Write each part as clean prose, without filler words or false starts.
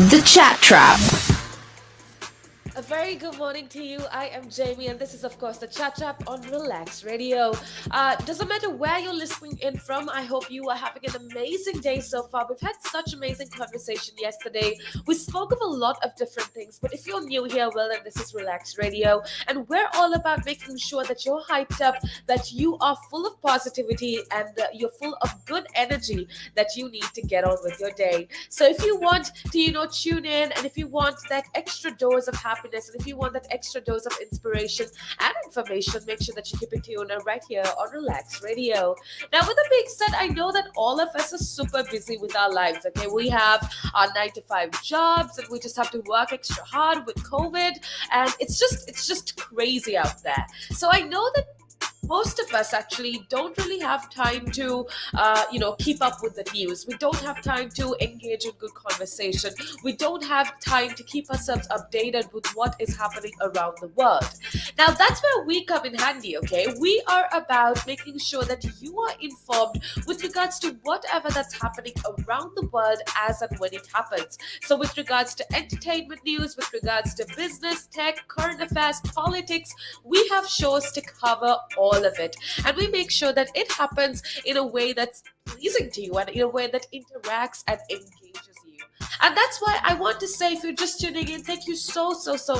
The Chat Trap. A very good morning to you. I am Jamie, and this is, of course, the Chat Chat on Relax Radio. Doesn't matter where you're listening in from, I hope you are having an amazing day so far. We've had such amazing conversation yesterday. We spoke of a lot of different things, but if you're new here, well, then this is Relax Radio, and we're all about making sure that you're hyped up, that you are full of positivity, and you're full of good energy that you need to get on with your day. So if you want to, tune in, and if you want that extra dose of happiness, and if you want that extra dose of inspiration and information, make sure that you keep it tuned right here on Relax Radio. Now, with that being said, I know that all of us are super busy with our lives. Okay, we have our 9 to 5 jobs, and we just have to work extra hard with COVID, and it's just crazy out there. So I know that most of us actually don't really have time to keep up with the news. We don't have time to engage in good conversation. We don't have time to keep ourselves updated with what is happening around the world. Now, that's where we come in handy. Okay, we are about making sure that you are informed with regards to whatever that's happening around the world as and when it happens. So with regards to entertainment news, with regards to business, tech, current affairs, politics, we have shows to cover all of it, and we make sure that it happens in a way that's pleasing to you and in a way that interacts and engages you. And that's why I want to say, if you're just tuning in, thank you so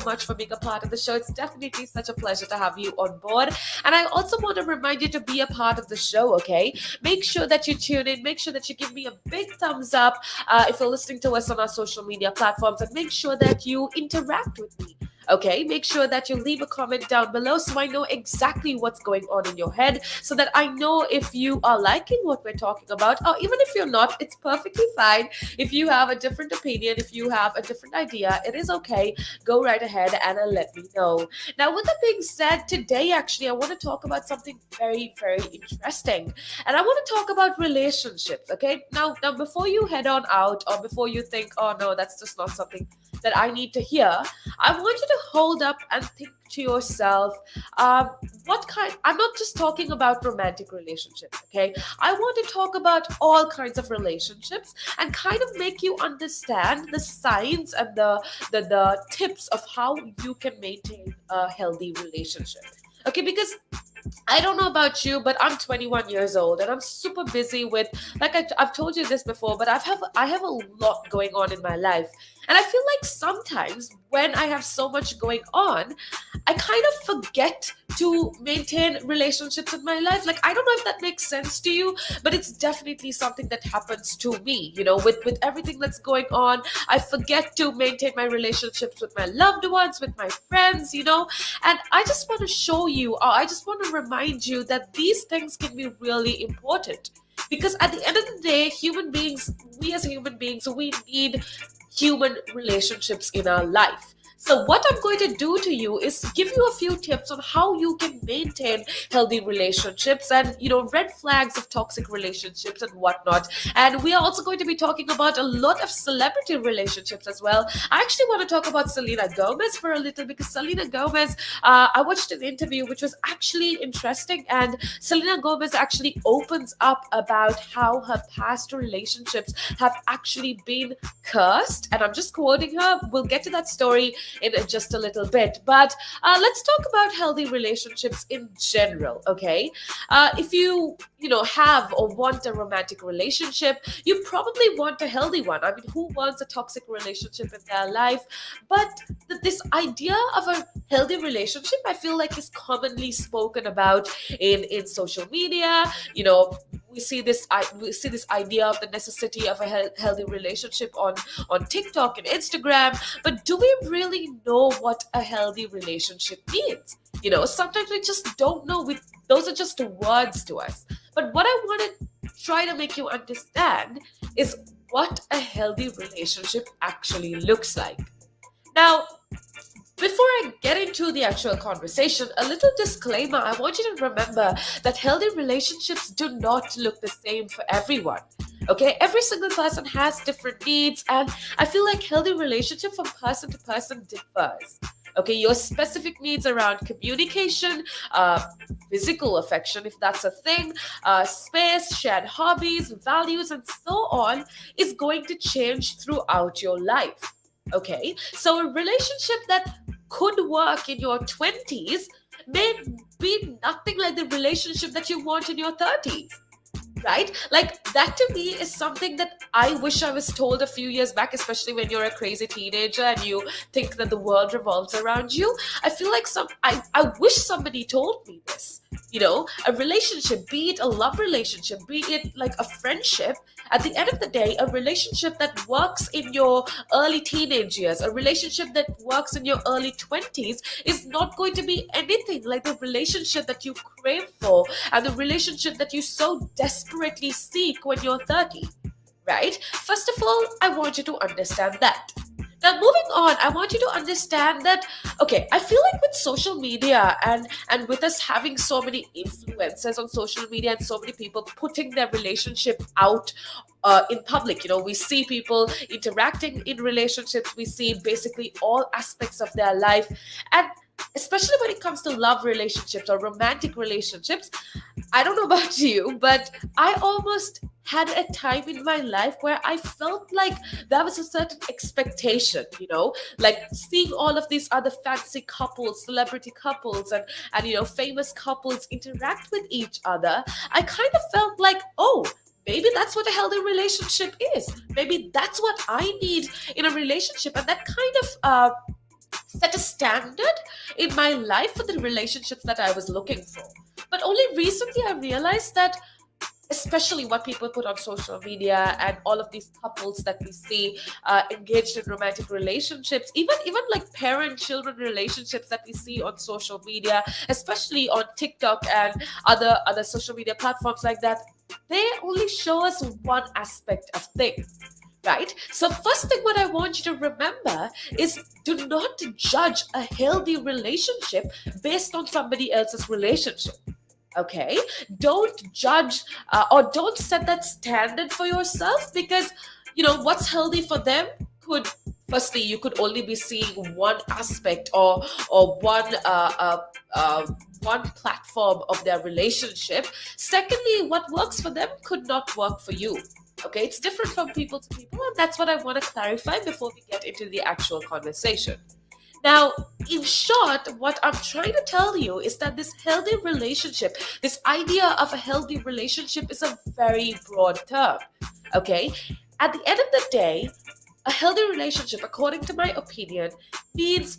much for being a part of the show. It's definitely such a pleasure to have you on board. And I also want to remind you to be a part of the show. Okay, make sure that you tune in, make sure that you give me a big thumbs up if you're listening to us on our social media platforms, and make sure that you interact with me. Okay, make sure that you leave a comment down below so I know exactly what's going on in your head, so that I know if you are liking what we're talking about, or even if you're not, it's perfectly fine. If you have a different opinion, if you have a different idea, it is okay. Go right ahead and let me know. Now, with that being said, today actually I want to talk about something very interesting, and I want to talk about relationships. Okay, now before you head on out, or before you think, oh no, that's just not something that I need to hear, I want you to hold up and think to yourself, what kind, I'm not just talking about romantic relationships, okay? I want to talk about all kinds of relationships and kind of make you understand the signs and the tips of how you can maintain a healthy relationship. Okay, because I don't know about you, but I'm 21 years old and I'm super busy with, like I've told you this before, but I have a lot going on in my life. And I feel like sometimes when I have so much going on, I kind of forget to maintain relationships in my life. Like, I don't know if that makes sense to you, but it's definitely something that happens to me. With everything that's going on, I forget to maintain my relationships with my loved ones, with my friends, and I just want to show you, or I just want to remind you that these things can be really important. Because at the end of the day, we as human beings, we need human relationships in our life. So what I'm going to do to you is give you a few tips on how you can maintain healthy relationships, and red flags of toxic relationships and whatnot. And we are also going to be talking about a lot of celebrity relationships as well. I actually want to talk about Selena Gomez for a little, because Selena Gomez, I watched an interview which was actually interesting, and Selena Gomez actually opens up about how her past relationships have actually been cursed. And I'm just quoting her. We'll get to that story in just a little bit, but let's talk about healthy relationships in general. Okay, if you have or want a romantic relationship, you probably want a healthy one. I mean, who wants a toxic relationship in their life? But this idea of a healthy relationship, I feel like, is commonly spoken about in social media. We see this idea of the necessity of a healthy relationship on TikTok and Instagram. But do we really know what a healthy relationship means? Sometimes we just don't know. Those are just words to us. But what I want to try to make you understand is what a healthy relationship actually looks like. Now, before I get into the actual conversation, a little disclaimer. I want you to remember that healthy relationships do not look the same for everyone. Okay, every single person has different needs, and I feel like healthy relationship from person to person differs. Okay, your specific needs around communication, uh, physical affection, if that's a thing, space, shared hobbies, values, and so on, is going to change throughout your life. Okay, so a relationship that could work in your 20s may be nothing like the relationship that you want in your 30s, right? Like that to me is something that I wish I was told a few years back, especially when you're a crazy teenager and you think that the world revolves around you. I feel like I wish somebody told me this. A relationship, be it a love relationship, be it like a friendship, at the end of the day, a relationship that works in your early teenage years, a relationship that works in your early 20s is not going to be anything like the relationship that you crave for and the relationship that you so desperately seek when you're 30, right? First of all, I want you to understand that. Now, moving on, I want you to understand that, okay, I feel like with social media and with us having so many influencers on social media and so many people putting their relationship out in public, we see people interacting in relationships, we see basically all aspects of their life. And especially when it comes to love relationships or romantic relationships, I don't know about you, but I almost had a time in my life where I felt like there was a certain expectation, like seeing all of these other fancy couples, celebrity couples, and famous couples interact with each other. I kind of felt like, oh, maybe that's what a healthy relationship is. Maybe that's what I need in a relationship. And that kind of set a standard in my life for the relationships that I was looking for. But only recently I realized that, especially what people put on social media and all of these couples that we see engaged in romantic relationships, even like parent-children relationships that we see on social media, especially on TikTok and other social media platforms like that, they only show us one aspect of things. Right? So, first thing what I want you to remember is, do not judge a healthy relationship based on somebody else's relationship. Okay, don't judge or don't set that standard for yourself, because what's healthy for them could, firstly, you could only be seeing one aspect or one platform of their relationship. Secondly, what works for them could not work for you. Okay, it's different from people to people, and that's what I want to clarify before we get into the actual conversation. Now, in short, what I'm trying to tell you is that this healthy relationship, this idea of a healthy relationship, is a very broad term. Okay? At the end of the day, a healthy relationship, according to my opinion, means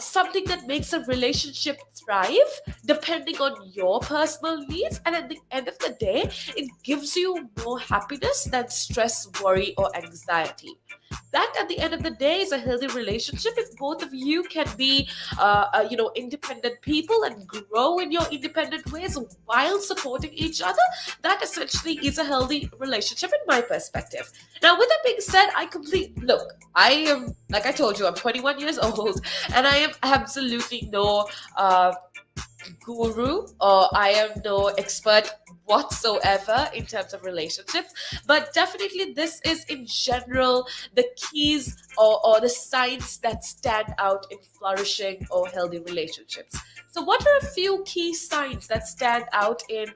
something that makes a relationship thrive depending on your personal needs. And at the end of the day, it gives you more happiness than stress, worry, or anxiety. That at the end of the day is a healthy relationship if both of you can be independent people and grow in your independent ways while supporting each other. That essentially is a healthy relationship in my perspective. Now, with that being said, I am, like I told you, I'm 21 years old, and I am absolutely no guru, or I am no expert whatsoever in terms of relationships, but definitely this is in general the keys or the signs that stand out in flourishing or healthy relationships. So, what are a few key signs that stand out in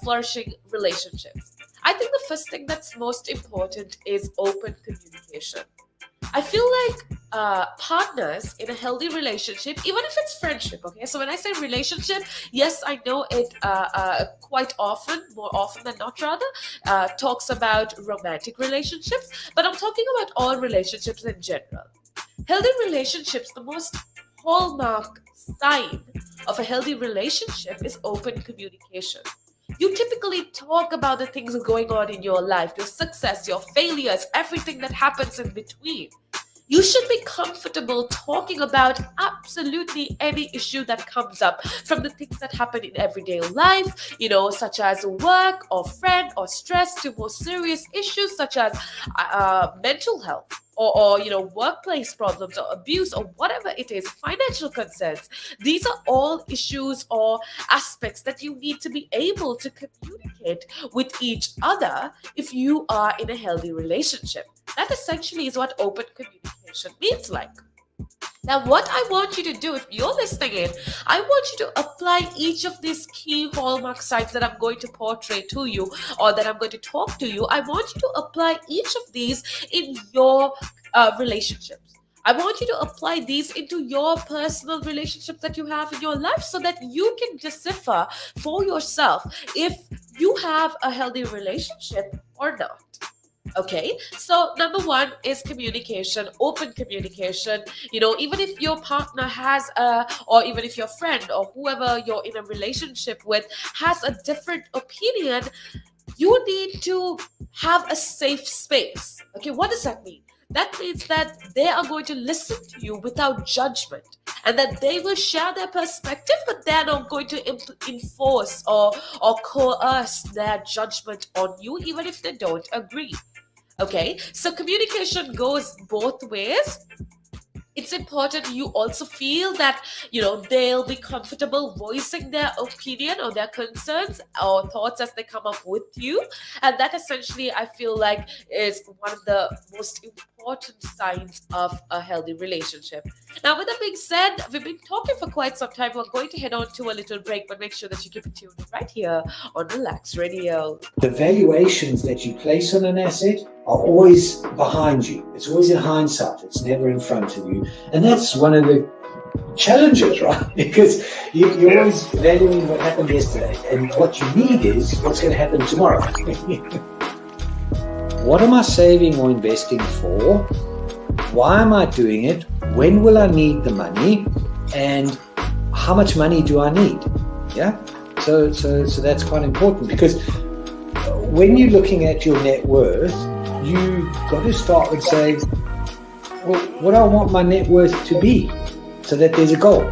flourishing relationships? I think the first thing that's most important is open communication. I feel like partners in a healthy relationship, even if it's friendship, okay? So when I say relationship, yes, I know it quite often, more often than not, rather, talks about romantic relationships, but I'm talking about all relationships in general. Healthy relationships, the most hallmark sign of a healthy relationship is open communication. You typically talk about the things going on in your life, your success, your failures, everything that happens in between. You should be comfortable talking about absolutely any issue that comes up, from the things that happen in everyday life, such as work or friend or stress, to more serious issues such as mental health. Or workplace problems or abuse or whatever it is, financial concerns. These are all issues or aspects that you need to be able to communicate with each other if you are in a healthy relationship. That essentially is what open communication means like. Now, what I want you to do, if you're listening in, I want you to apply each of these key hallmark signs that I'm going to portray to you or that I'm going to talk to you. I want you to apply each of these in your relationships. I want you to apply these into your personal relationships that you have in your life so that you can decipher for yourself if you have a healthy relationship or not. Okay, so number one is communication, open communication. Even if your partner has or even if your friend or whoever you're in a relationship with has a different opinion, you need to have a safe space. Okay, what does that mean? That means that they are going to listen to you without judgment and that they will share their perspective, but they're not going to enforce or coerce their judgment on you, even if they don't agree. Okay, so communication goes both ways. It's important you also feel that they'll be comfortable voicing their opinion or their concerns or thoughts as they come up with you, and that essentially I feel like is one of the most important signs of a healthy relationship. Now, with that being said, we've been talking for quite some time. We're going to head on to a little break, but make sure that you keep it tuned right here on Relax Radio. The valuations that you place on an asset are always behind you. It's always in hindsight. It's never in front of you. And that's one of the challenges, right? Because you're always valuing what happened yesterday. And what you need is what's going to happen tomorrow. What am I saving or investing for? Why am I doing it? When will I need the money? And how much money do I need? Yeah. So that's quite important, because when you're looking at your net worth, you got to start with saying, well, what do I want my net worth to be, so that there's a goal,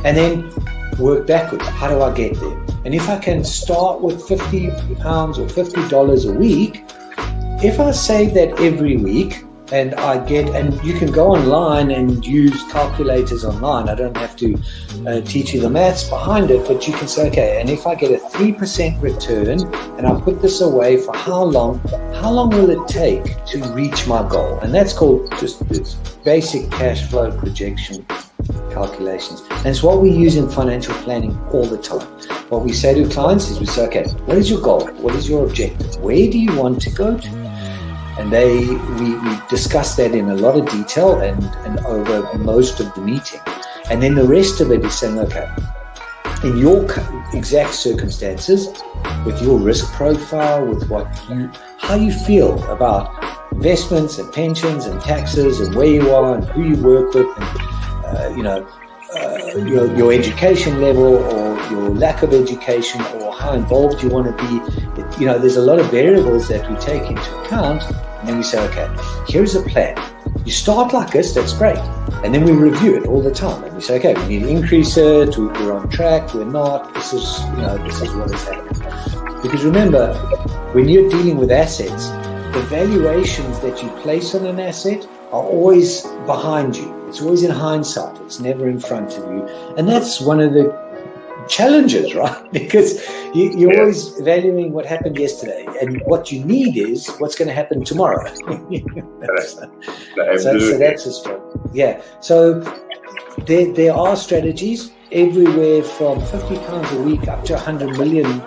and then work backwards. How do I get there? And if I can start with £50 or $50 a week, if I save that every week, and you can go online and use calculators online. I don't have to teach you the maths behind it, but you can say, okay, and if I get a 3% return and I put this away for how long will it take to reach my goal? And that's called just this basic cash flow projection calculations. And it's what we use in financial planning all the time. What we say to clients is we say, okay, what is your goal? What is your objective? Where do you want to go to? And we discuss that in a lot of detail and over most of the meeting. And then the rest of it is saying, okay, in your exact circumstances, with your risk profile, with how you feel about investments and pensions and taxes and where you are and who you work with, and your education level or your lack of education or how involved you want to be. There's a lot of variables that we take into account, and then we say, okay, here's a plan. You start like this, that's great. And then we review it all the time. And we say, okay, we need to increase it, we're on track, we're not, this is what has happened. Because remember, when you're dealing with assets, the valuations that you place on an asset are always behind you. It's always in hindsight. It's never in front of you. And that's one of the challenges, right? Because you're always valuing what happened yesterday, and what you need is what's going to happen tomorrow. So that's a struggle. Yeah. So there are strategies everywhere from £50 a week up to £100 million,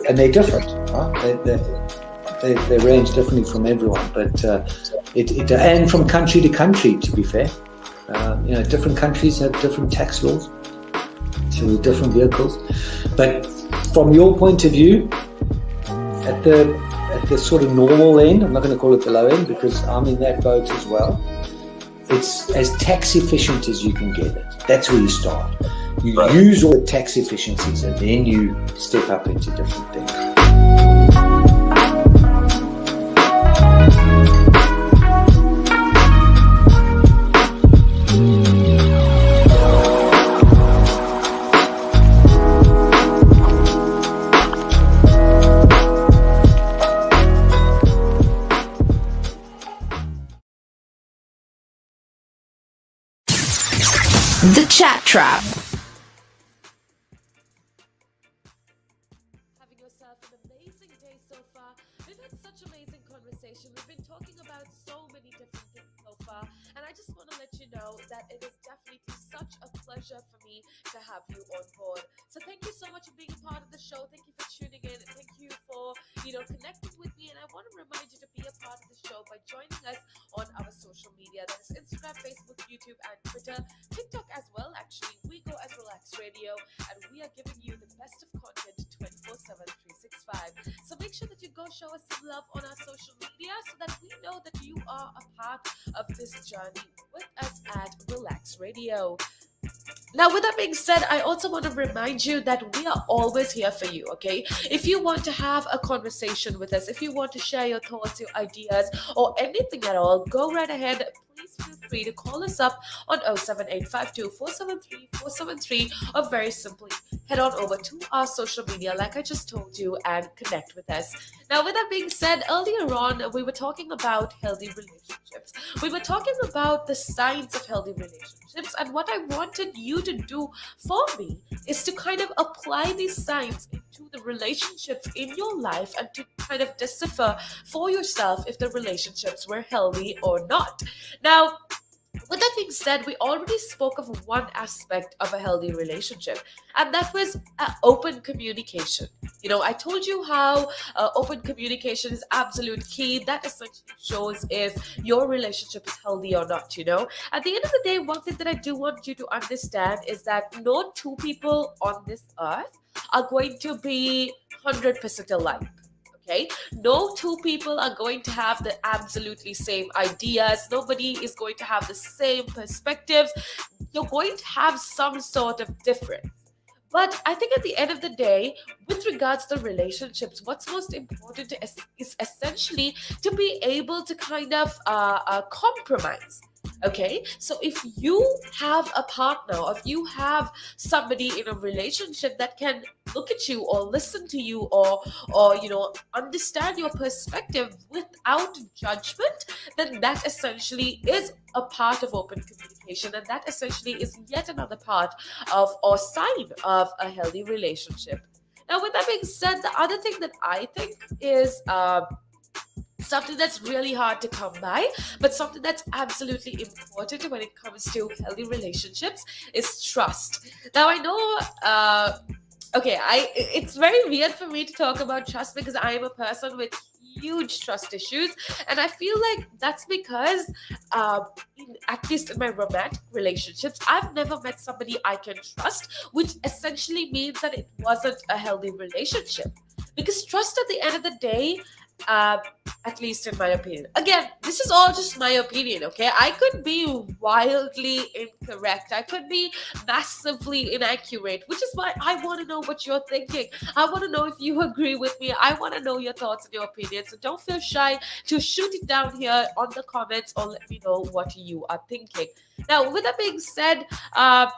and they're different. Right? They range differently from everyone, but and from country to country, to be fair. Different countries have different tax laws, so different vehicles. But from your point of view, at the sort of normal end, I'm not going to call it the low end because I'm in that boat as well. It's as tax efficient as you can get it. That's where you start. You use all the tax efficiencies, and then you step up into different things. The Chat Trap. Having yourself an amazing day so far. We've had such amazing conversation. We've been talking about so many different things so far, and I just want to let you know that it is definitely such a pleasure for me to have you on board. So thank you so much for being a part of the show. Thank you for tuning in. Thank you for connecting with me. And I want to remind you to be a part of the show by joining us on our social media. That is Instagram, Facebook, YouTube, and Twitter, TikTok as well. Actually, we go as Relax Radio, and we are giving you the best of content 24/7, 365. So make sure that you go show us some love on our social media so that we know that you are a part of this journey with us at Relax Radio. Now, with that being said, I also want to remind you that we are always here for you, okay? If you want to have a conversation with us, if you want to share your thoughts, your ideas, or anything at all, go right ahead. Please feel free to call us up on 07852 473 473, or very simply head on over to our social media, like I just told you, and connect with us. Now, with that being said, earlier on, we were talking about healthy relationships. We were talking about the signs of healthy relationships, and what I wanted you to do for me is to kind of apply these signs into the relationships in your life and to kind of decipher for yourself if the relationships were healthy or not. Now, with that being said, we already spoke of one aspect of a healthy relationship, and that was open communication. I told you how open communication is absolute key. That essentially shows if your relationship is healthy or not. At the end of the day, one thing that I do want you to understand is that no two people on this earth are going to be 100% alike. Okay, no two people are going to have the absolutely same ideas. Nobody is going to have the same perspectives. You're going to have some sort of difference. But I think at the end of the day, with regards to relationships, what's most important is essentially to be able to kind of compromise. Okay, so if you have a partner, or if you have somebody in a relationship that can look at you or listen to you or understand your perspective without judgment, then that essentially is a part of open communication, and that essentially is yet another part of or sign of a healthy relationship. Now, with that being said, the other thing that I think is something that's really hard to come by, but something that's absolutely important when it comes to healthy relationships is trust. Now, I know, it's very weird for me to talk about trust because I am a person with huge trust issues, and I feel like that's because, at least in my romantic relationships, I've never met somebody I can trust, which essentially means that it wasn't a healthy relationship. Because trust, at the end of the day, at least in my opinion. Again, this is all just my opinion, okay? I could be wildly incorrect. I could be massively inaccurate, which is why I want to know what you're thinking. I want to know if you agree with me. I want to know your thoughts and your opinions. So don't feel shy to shoot it down here on the comments or let me know what you are thinking. Now, with that being said, I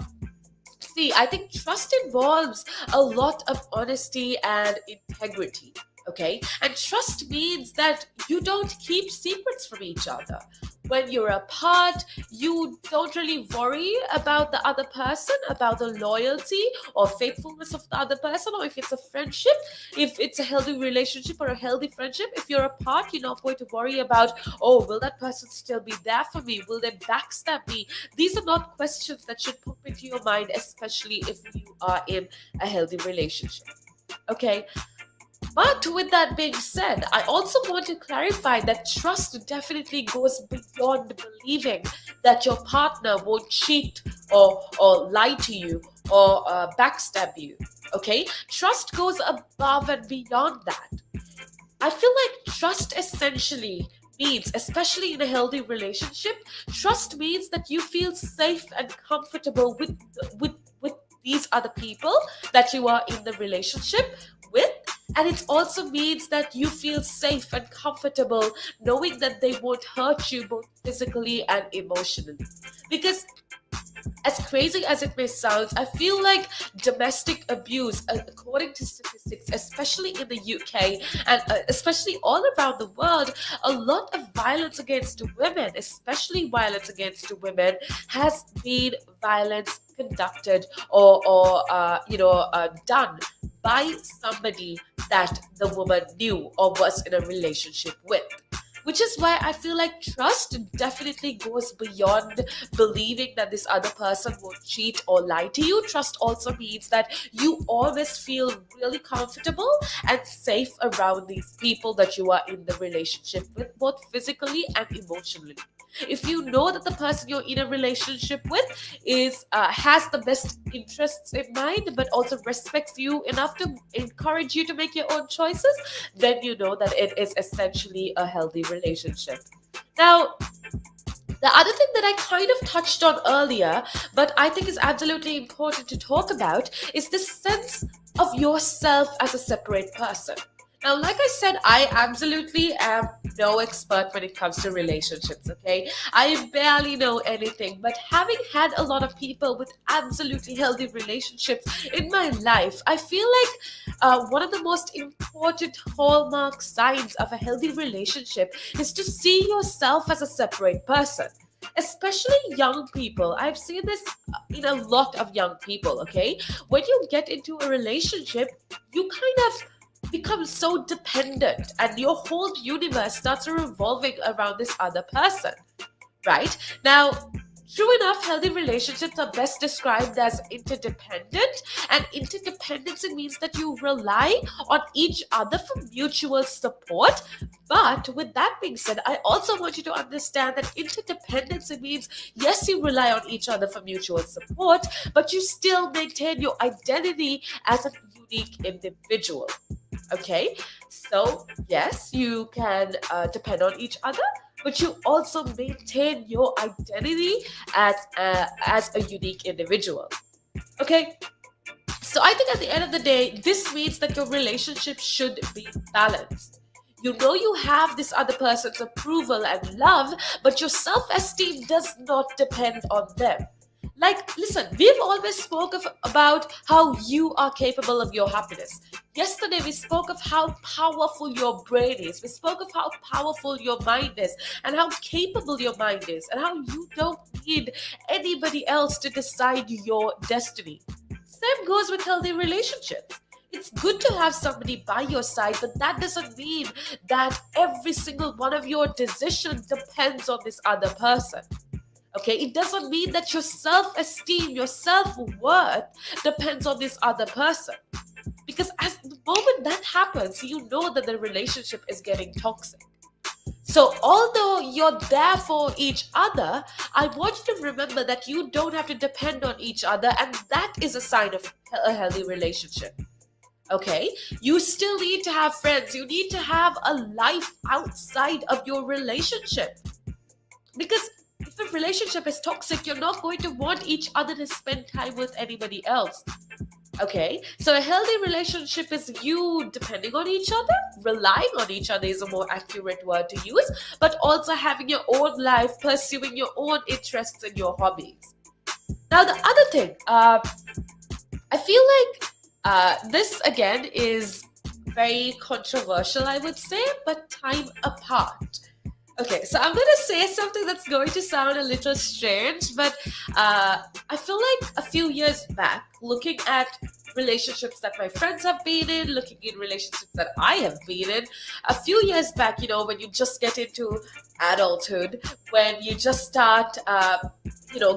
think trust involves a lot of honesty and integrity. Okay, and trust means that you don't keep secrets from each other. When you're apart, you don't really worry about the other person, about the loyalty or faithfulness of the other person, or if it's a friendship, if it's a healthy relationship or a healthy friendship. If you're apart, you're not going to worry about, oh, will that person still be there for me? Will they backstab me? These are not questions that should pop into your mind, especially if you are in a healthy relationship. Okay. But with that being said, I also want to clarify that trust definitely goes beyond believing that your partner won't cheat or lie to you or backstab you. Okay? Trust goes above and beyond that. I feel like trust essentially means, especially in a healthy relationship, trust means that you feel safe and comfortable with these other people that you are in the relationship with. And it also means that you feel safe and comfortable knowing that they won't hurt you both physically and emotionally. Because as crazy as it may sound, I feel like domestic abuse, according to statistics, especially in the UK and especially all around the world, a lot of violence against women, especially violence against women, has been violence conducted or done by somebody that the woman knew or was in a relationship with. which is why I feel like trust definitely goes beyond believing that this other person won't cheat or lie to you. Trust also means that you always feel really comfortable and safe around these people that you are in the relationship with, both physically and emotionally. If you know that the person you're in a relationship with is has the best interests in mind, but also respects you enough to encourage you to make your own choices, then you know that it is essentially a healthy relationship. Now, the other thing that I kind of touched on earlier, but I think is absolutely important to talk about, is this sense of yourself as a separate person. Now, like I said, I absolutely am no expert when it comes to relationships, okay? I barely know anything, but having had a lot of people with absolutely healthy relationships in my life, I feel like one of the most important hallmark signs of a healthy relationship is to see yourself as a separate person. Especially young people. I've seen this in a lot of young people, okay? When you get into a relationship, you kind of become so dependent and your whole universe starts revolving around this other person, right? Now, true enough, healthy relationships are best described as interdependent, and interdependency means that you rely on each other for mutual support. But with that being said, I also want you to understand that interdependency means yes, you rely on each other for mutual support, but you still maintain your identity as a unique individual. Okay, so yes, you can depend on each other, but you also maintain your identity as a unique individual. Okay, so I think at the end of the day, this means that your relationship should be balanced. You know you have this other person's approval and love, but your self-esteem does not depend on them. Like, listen, we've always about how you are capable of your happiness. Yesterday, we spoke of how powerful your brain is. We spoke of how powerful your mind is and how capable your mind is and how you don't need anybody else to decide your destiny. Same goes with healthy relationships. It's good to have somebody by your side, but that doesn't mean that every single one of your decisions depends on this other person. Okay, it doesn't mean that your self-esteem, your self-worth depends on this other person. Because as the moment that happens, you know that the relationship is getting toxic. So although you're there for each other, I want you to remember that you don't have to depend on each other, and that is a sign of a healthy relationship. Okay, you still need to have friends. You need to have a life outside of your relationship. Because if a relationship is toxic, you're not going to want each other to spend time with anybody else. Okay, so a healthy relationship is you depending on each other, relying on each other is a more accurate word to use, but also having your own life, pursuing your own interests and your hobbies. Now, the other thing, I feel like this again is very controversial, I would say, but time apart. Okay, so I'm going to say something that's going to sound a little strange, but I feel like a few years back, looking at relationships that my friends have been in, looking in relationships that I have been in, a few years back, you know, when you just get into adulthood, when you just start,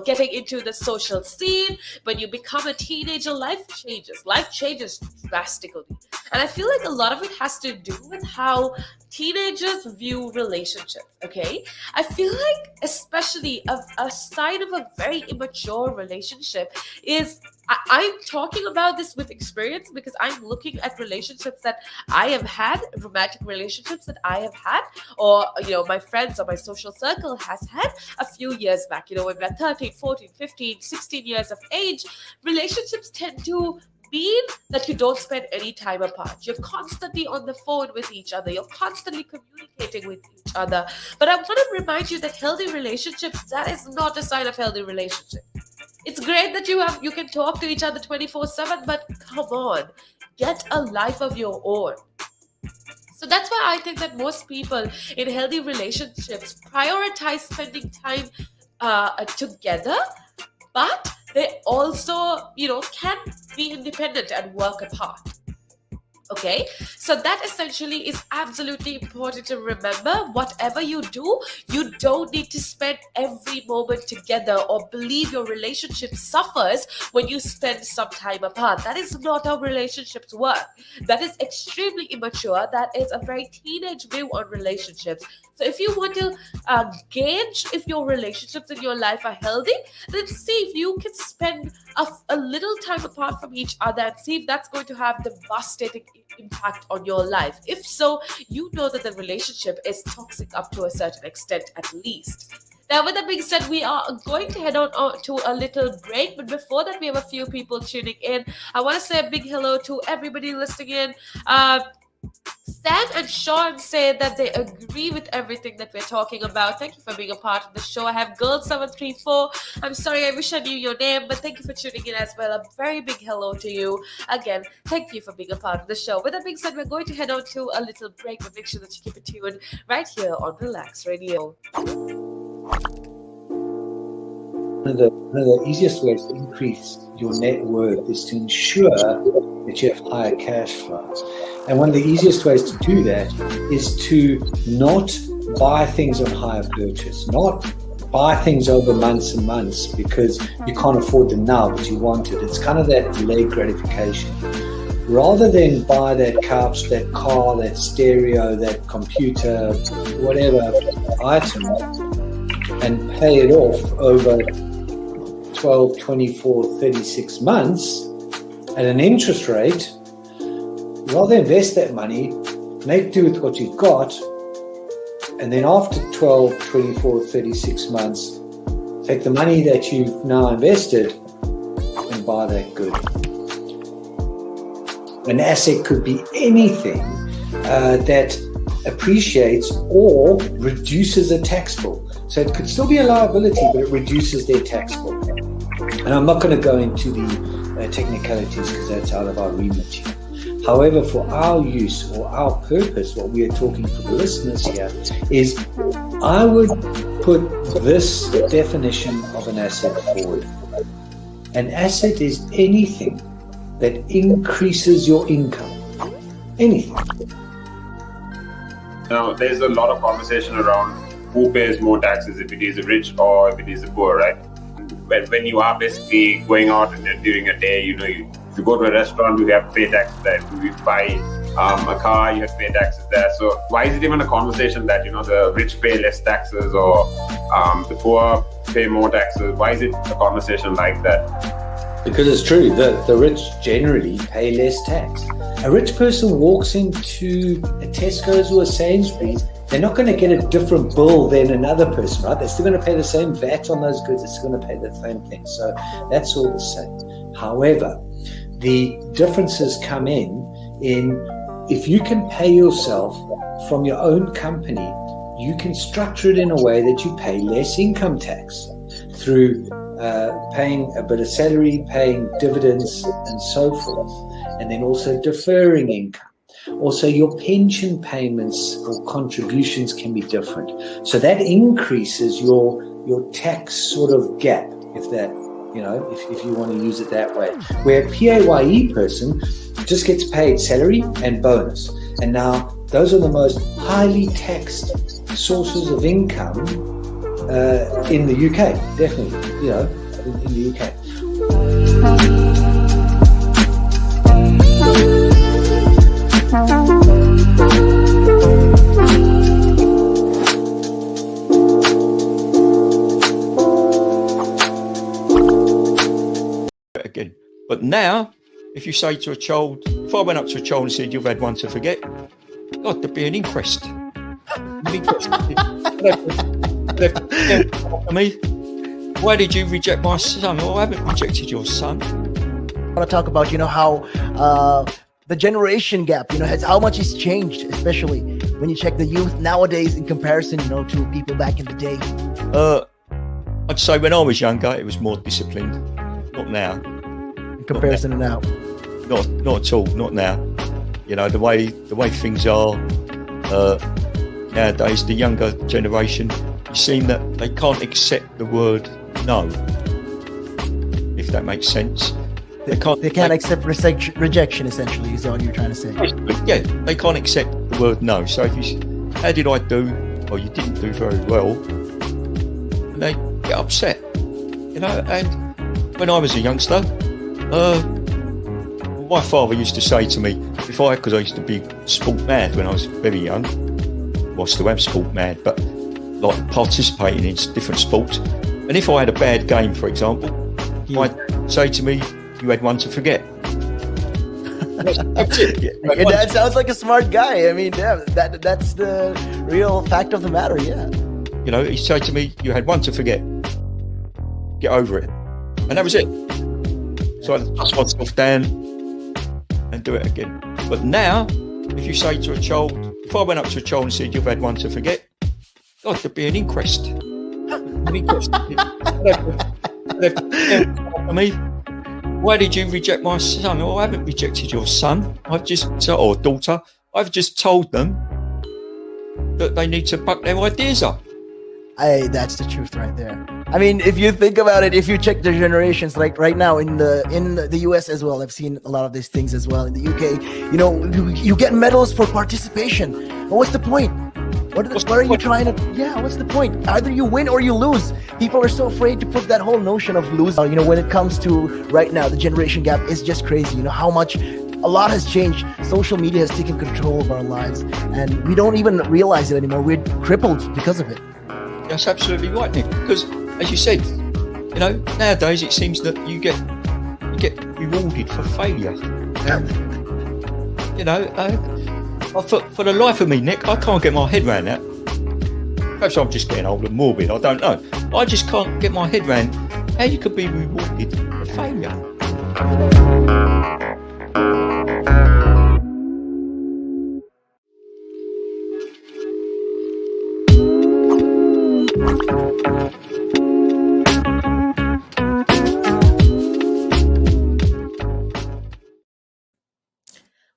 getting into the social scene, when you become a teenager, life changes. Life changes drastically. And I feel like a lot of it has to do with how teenagers view relationships, okay? I feel like especially a sign of a very immature relationship is, I'm talking about this with experience because I'm looking at relationships that I have had, romantic relationships that I have had, or, my friends or my social circle has had a few years back. When we're 13, 14, 15, 16 years of age, relationships tend to mean that you don't spend any time apart. You're constantly on the phone with each other. You're constantly communicating with each other. But I want to remind you that healthy relationships, that is not a sign of healthy relationship. It's great that you can talk to each other 24/7, but come on, get a life of your own. So that's why I think that most people in healthy relationships prioritize spending time together, but they also, can be independent and work apart. Okay, so that essentially is absolutely important to remember. Whatever you do, you don't need to spend every moment together or believe your relationship suffers when you spend some time apart. That is not how relationships work. That is extremely immature. That is a very teenage view on relationships. So if you want to gauge if your relationships in your life are healthy, then see if you can spend a little time apart from each other and see if that's going to have devastating impact on your life. If so, you know that the relationship is toxic up to a certain extent at least. Now, with that being said, we are going to head on to a little break. But before that, we have a few people tuning in. I want to say a big hello to everybody listening in. Sam and Sean say that they agree with everything that we're talking about. Thank you for being a part of the show. I have Girl734. I'm sorry, I wish I knew your name, but thank you for tuning in as well. A very big hello to you. Again, thank you for being a part of the show. With that being said, we're going to head on to a little break, but make sure that you keep it tuned right here on Relaks Radio. One of the easiest ways to increase your net worth is to ensure that you have higher cash flows. And one of the easiest ways to do that is to not buy things on hire purchase, not buy things over months and months because you can't afford them now, but you want it. It's kind of that delayed gratification. Rather than buy that couch, that car, that stereo, that computer, whatever item, and pay it off over 12, 24, 36 months at an interest rate, rather invest that money, make do with what you've got, and then after 12, 24, 36 months, take the money that you've now invested and buy that good. An asset could be anything that appreciates or reduces a tax bill. So it could still be a liability, but it reduces their tax bill. And I'm not going to go into the technicalities because that's out of our remit here. However, for our use or our purpose, what we are talking for the listeners here is I would put this definition of an asset forward. An asset is anything that increases your income. Anything. Now, there's a lot of conversation around who pays more taxes, if it is the rich or if it is the poor, right? When you are basically going out during a day, if you go to a restaurant, you have to pay taxes there. If you buy a car, you have to pay taxes there. So why is it even a conversation that, the rich pay less taxes or the poor pay more taxes? Why is it a conversation like that? Because it's true, the rich generally pay less tax. A rich person walks into a Tesco's or a Sainsbury's, they're not going to get a different bill than another person, right? They're still going to pay the same VAT on those goods. They're still going to pay the same thing. So that's all the same. However, the differences come in if you can pay yourself from your own company, you can structure it in a way that you pay less income tax through paying a bit of salary, paying dividends and so forth, and then also deferring income. Also, your pension payments or contributions can be different. So that increases your tax sort of gap, if that, if you want to use it that way. Where a PAYE person just gets paid salary and bonus. And now those are the most highly taxed sources of income in the UK, definitely, in the UK. Again. But now, if you say to a child, if I went up to a child and said, you've had one to forget, God, there'd be an inquest. Me, why did you reject my son? Well, I haven't rejected your son. I want to talk about, how the generation gap, has how much it's changed, especially when you check the youth nowadays in comparison, to people back in the day. I'd say when I was younger, it was more disciplined. Not now. In comparison to now. Not at all. Not now. The way things are nowadays, the younger generation, you seem that they can't accept the word no, if that makes sense. They can't. They can't accept rejection. Essentially, is what you're trying to say. Yeah, they can't accept the word no. So if how did I do? Or you didn't do very well, and they get upset. And when I was a youngster, my father used to say to me, because I used to be sport mad when I was very young. Well, I still am sport mad, but like participating in different sports. And if I had a bad game, for example, he might say to me, "You had one to forget." That's it. Your dad sounds like a smart guy. I mean, yeah, that's the real fact of the matter. Yeah. He'd say to me, "You had one to forget. Get over it," and that was it. So I dust myself down and do it again. But now, if you say to a child, if I went up to a child and said, "You've had one to forget," God, there'd be an inquest. An inquest. I mean, why did you reject my son? Oh, I haven't rejected your son. Or daughter. I've just told them that they need to buck their ideas up. That's the truth right there. I mean, if you think about it, if you check the generations, like right now in the US as well, I've seen a lot of these things as well. In the UK, you get medals for participation. But what's the point? What are you trying to? Yeah, what's the point? Either you win or you lose. People are so afraid to put that whole notion of losing. When it comes to right now, the generation gap is just crazy. How much. A lot has changed. Social media has taken control of our lives, and we don't even realize it anymore. We're crippled because of it. That's absolutely right, Nick. Because, as you said, nowadays it seems that you get rewarded for failure. For the life of me, Nick, I can't get my head around that. Perhaps I'm just getting old and morbid. I don't know. I just can't get my head around how you could be rewarded for failure.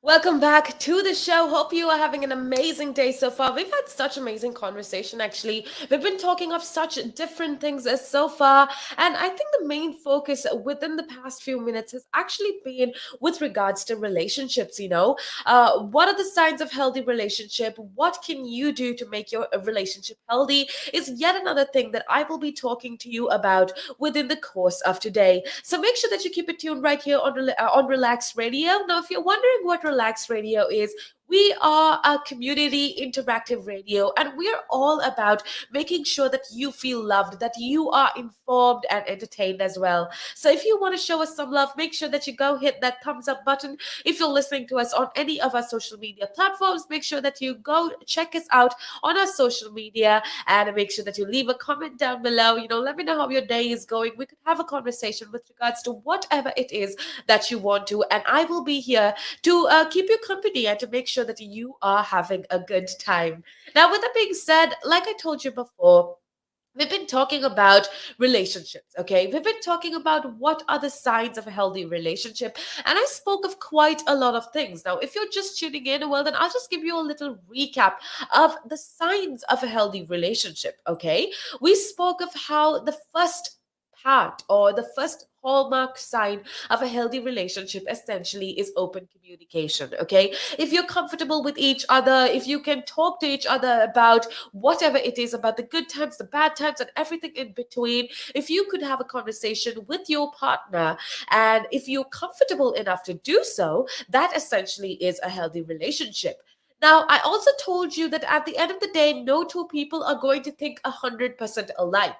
Welcome back to the show. Hope you are having an amazing day so far. We've had such amazing conversation, actually. We've been talking of such different things as so far. And I think the main focus within the past few minutes has actually been with regards to relationships, What are the signs of healthy relationship? What can you do to make your relationship healthy is yet another thing that I will be talking to you about within the course of today. So make sure that you keep it tuned right here on Relaks Radio. Now, if you're wondering what Relaks Radio is, we are a community interactive radio, and we're all about making sure that you feel loved, that you are informed and entertained as well. So if you want to show us some love, make sure that you go hit that thumbs up button. If you're listening to us on any of our social media platforms, make sure that you go check us out on our social media and make sure that you leave a comment down below. Let me know how your day is going. We could have a conversation with regards to whatever it is that you want to, and I will be here to keep you company and to make sure that you are having a good time. Now, with that being said, like I told you before, we've been talking about relationships, okay? We've been talking about what are the signs of a healthy relationship. And I spoke of quite a lot of things. Now, if you're just tuning in, well, then I'll just give you a little recap of the signs of a healthy relationship, okay? We spoke of how the first part or the first hallmark sign of a healthy relationship essentially is open communication. Okay, if you're comfortable with each other, if you can talk to each other about whatever it is, about the good times, the bad times, and everything in between, if you could have a conversation with your partner and if you're comfortable enough to do so, that essentially is a healthy relationship. Now, I also told you that at the end of the day, no two people are going to think 100% alike.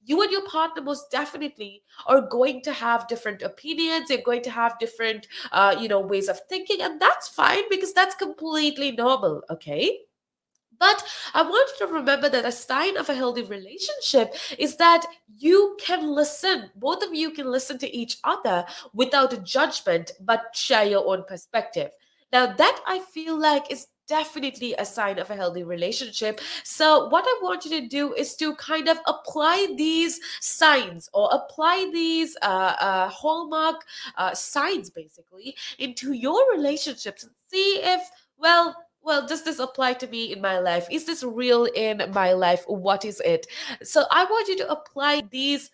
You and your partner most definitely are going to have different opinions. You're going to have different, ways of thinking, and that's fine because that's completely normal. Okay. But I want you to remember that a sign of a healthy relationship is that you can listen. Both of you can listen to each other without a judgment, but share your own perspective. Now, that I feel like is definitely a sign of a healthy relationship. So, what I want you to do is to kind of apply these signs or apply these hallmark signs basically into your relationships and see if, does this apply to me in my life? Is this real in my life? What is it? So I want you to apply these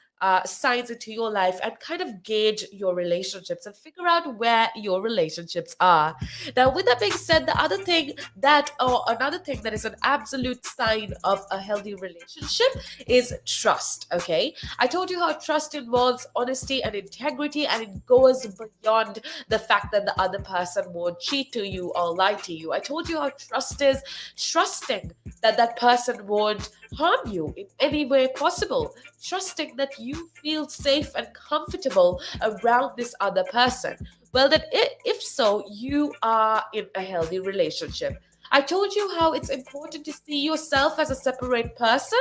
signs into your life and kind of gauge your relationships and figure out where your relationships are. Now, with that being said, the other thing that, or another thing that is an absolute sign of a healthy relationship is trust. Okay, I told you how trust involves honesty and integrity, and it goes beyond the fact that the other person won't cheat to you or lie to you. I told you how trust is trusting that that person won't harm you in any way possible, trusting that you feel safe and comfortable around this other person. Well, then, if so, you are in a healthy relationship. I told you how it's important to see yourself as a separate person.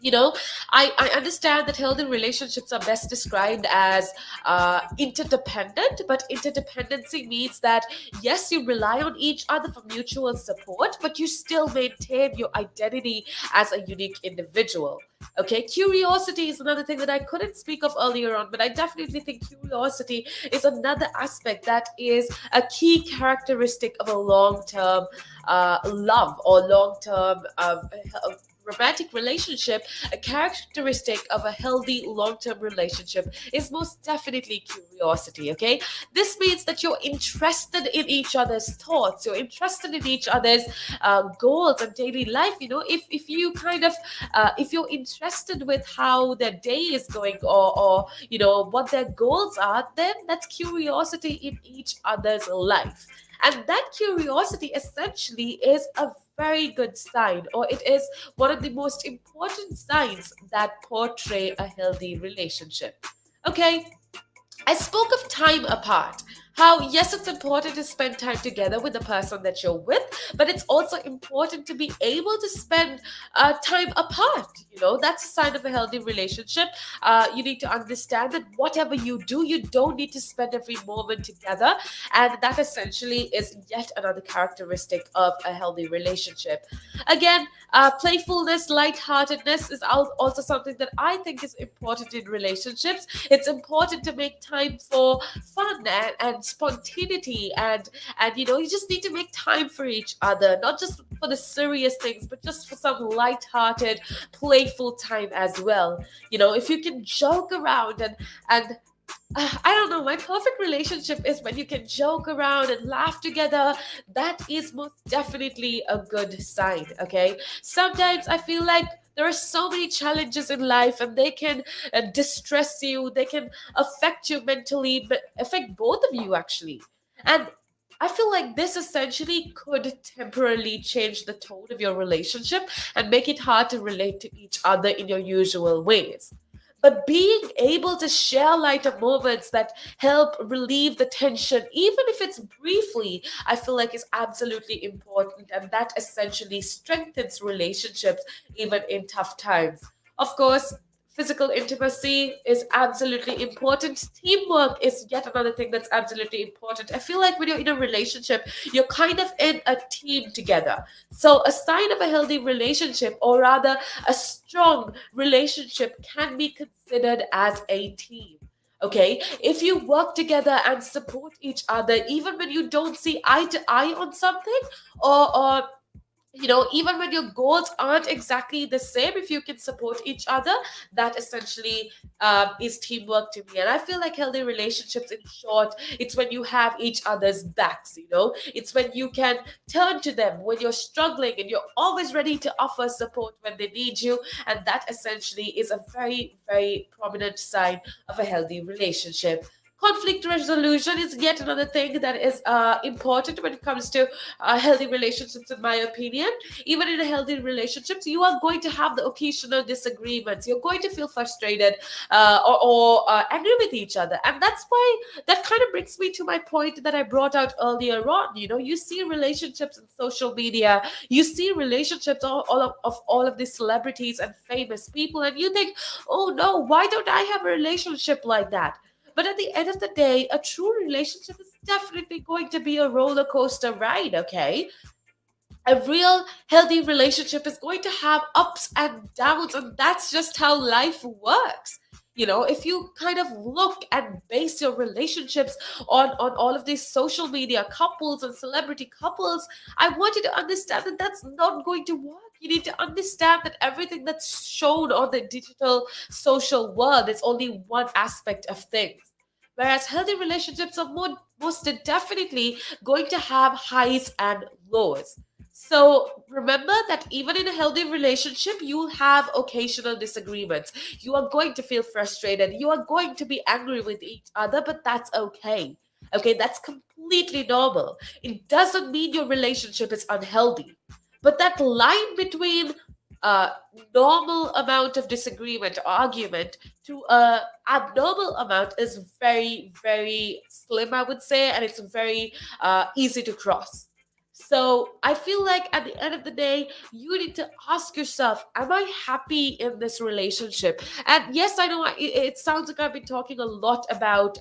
you know I understand that healthy relationships are best described as interdependent, but interdependency means that yes, you rely on each other for mutual support, but you still maintain your identity as a unique individual. Okay, curiosity is another thing that I couldn't speak of earlier on, but I definitely think curiosity is another aspect that is a key characteristic of a long-term love or long-term romantic relationship. A characteristic of a healthy long-term relationship is most definitely curiosity. Okay, this means that you're interested in each other's thoughts, you're interested in each other's goals and daily life. If you kind of if you're interested with how their day is going, or what their goals are, then that's curiosity in each other's life. And that curiosity essentially is a very good sign, or it is one of the most important signs that portray a healthy relationship. Okay, I spoke of time apart. How, yes, it's important to spend time together with the person that you're with, but it's also important to be able to spend time apart. That's a sign of a healthy relationship. You need to understand that whatever you do, you don't need to spend every moment together. And that essentially is yet another characteristic of a healthy relationship. Again, playfulness, lightheartedness is also something that I think is important in relationships. It's important to make time for fun and spontaneity, and you just need to make time for each other, not just for the serious things, but just for some lighthearted, playful time as well. If you can joke around and I don't know, my perfect relationship is when you can joke around and laugh together. That is most definitely a good sign. Okay, sometimes I feel like there are so many challenges in life, and they can distress you, they can affect you mentally, but affect both of you actually. And I feel like this essentially could temporarily change the tone of your relationship and make it hard to relate to each other in your usual ways. But being able to share lighter moments that help relieve the tension, even if it's briefly, I feel like is absolutely important. And that essentially strengthens relationships even in tough times. Of course, physical intimacy is absolutely important. Teamwork is yet another thing that's absolutely important. I feel like when you're in a relationship, you're kind of in a team together. So, a sign of a healthy relationship, or rather, a strong relationship, can be considered as a team. Okay, if you work together and support each other, even when you don't see eye to eye on something, or even when your goals aren't exactly the same, if you can support each other, that essentially is teamwork to me. And I feel like healthy relationships, in short, it's when you have each other's backs. It's when you can turn to them when you're struggling, and you're always ready to offer support when they need you. And that essentially is a very, very prominent sign of a healthy relationship. Conflict resolution is yet another thing that is important when it comes to healthy relationships, in my opinion. Even in a healthy relationships, you are going to have the occasional disagreements. You're going to feel frustrated or angry with each other. And that's why that kind of brings me to my point that I brought out earlier on. You see relationships in social media, you see relationships of all of these celebrities and famous people, and you think, oh no, why don't I have a relationship like that? But at the end of the day, a true relationship is definitely going to be a roller coaster ride, okay? A real healthy relationship is going to have ups and downs, and that's just how life works. If you kind of look and base your relationships on all of these social media couples and celebrity couples, I want you to understand that that's not going to work. You need to understand that everything that's shown on the digital social world is only one aspect of things. Whereas healthy relationships are most definitely going to have highs and lows. So remember that even in a healthy relationship, you'll have occasional disagreements. You are going to feel frustrated. You are going to be angry with each other, but that's okay. Okay, that's completely normal. It doesn't mean your relationship is unhealthy. But that line between a normal amount of disagreement or argument to a abnormal amount is very, very slim, I would say, and it's very easy to cross. So I feel like at the end of the day, you need to ask yourself, am I happy in this relationship? And yes, I know it sounds like I've been talking a lot about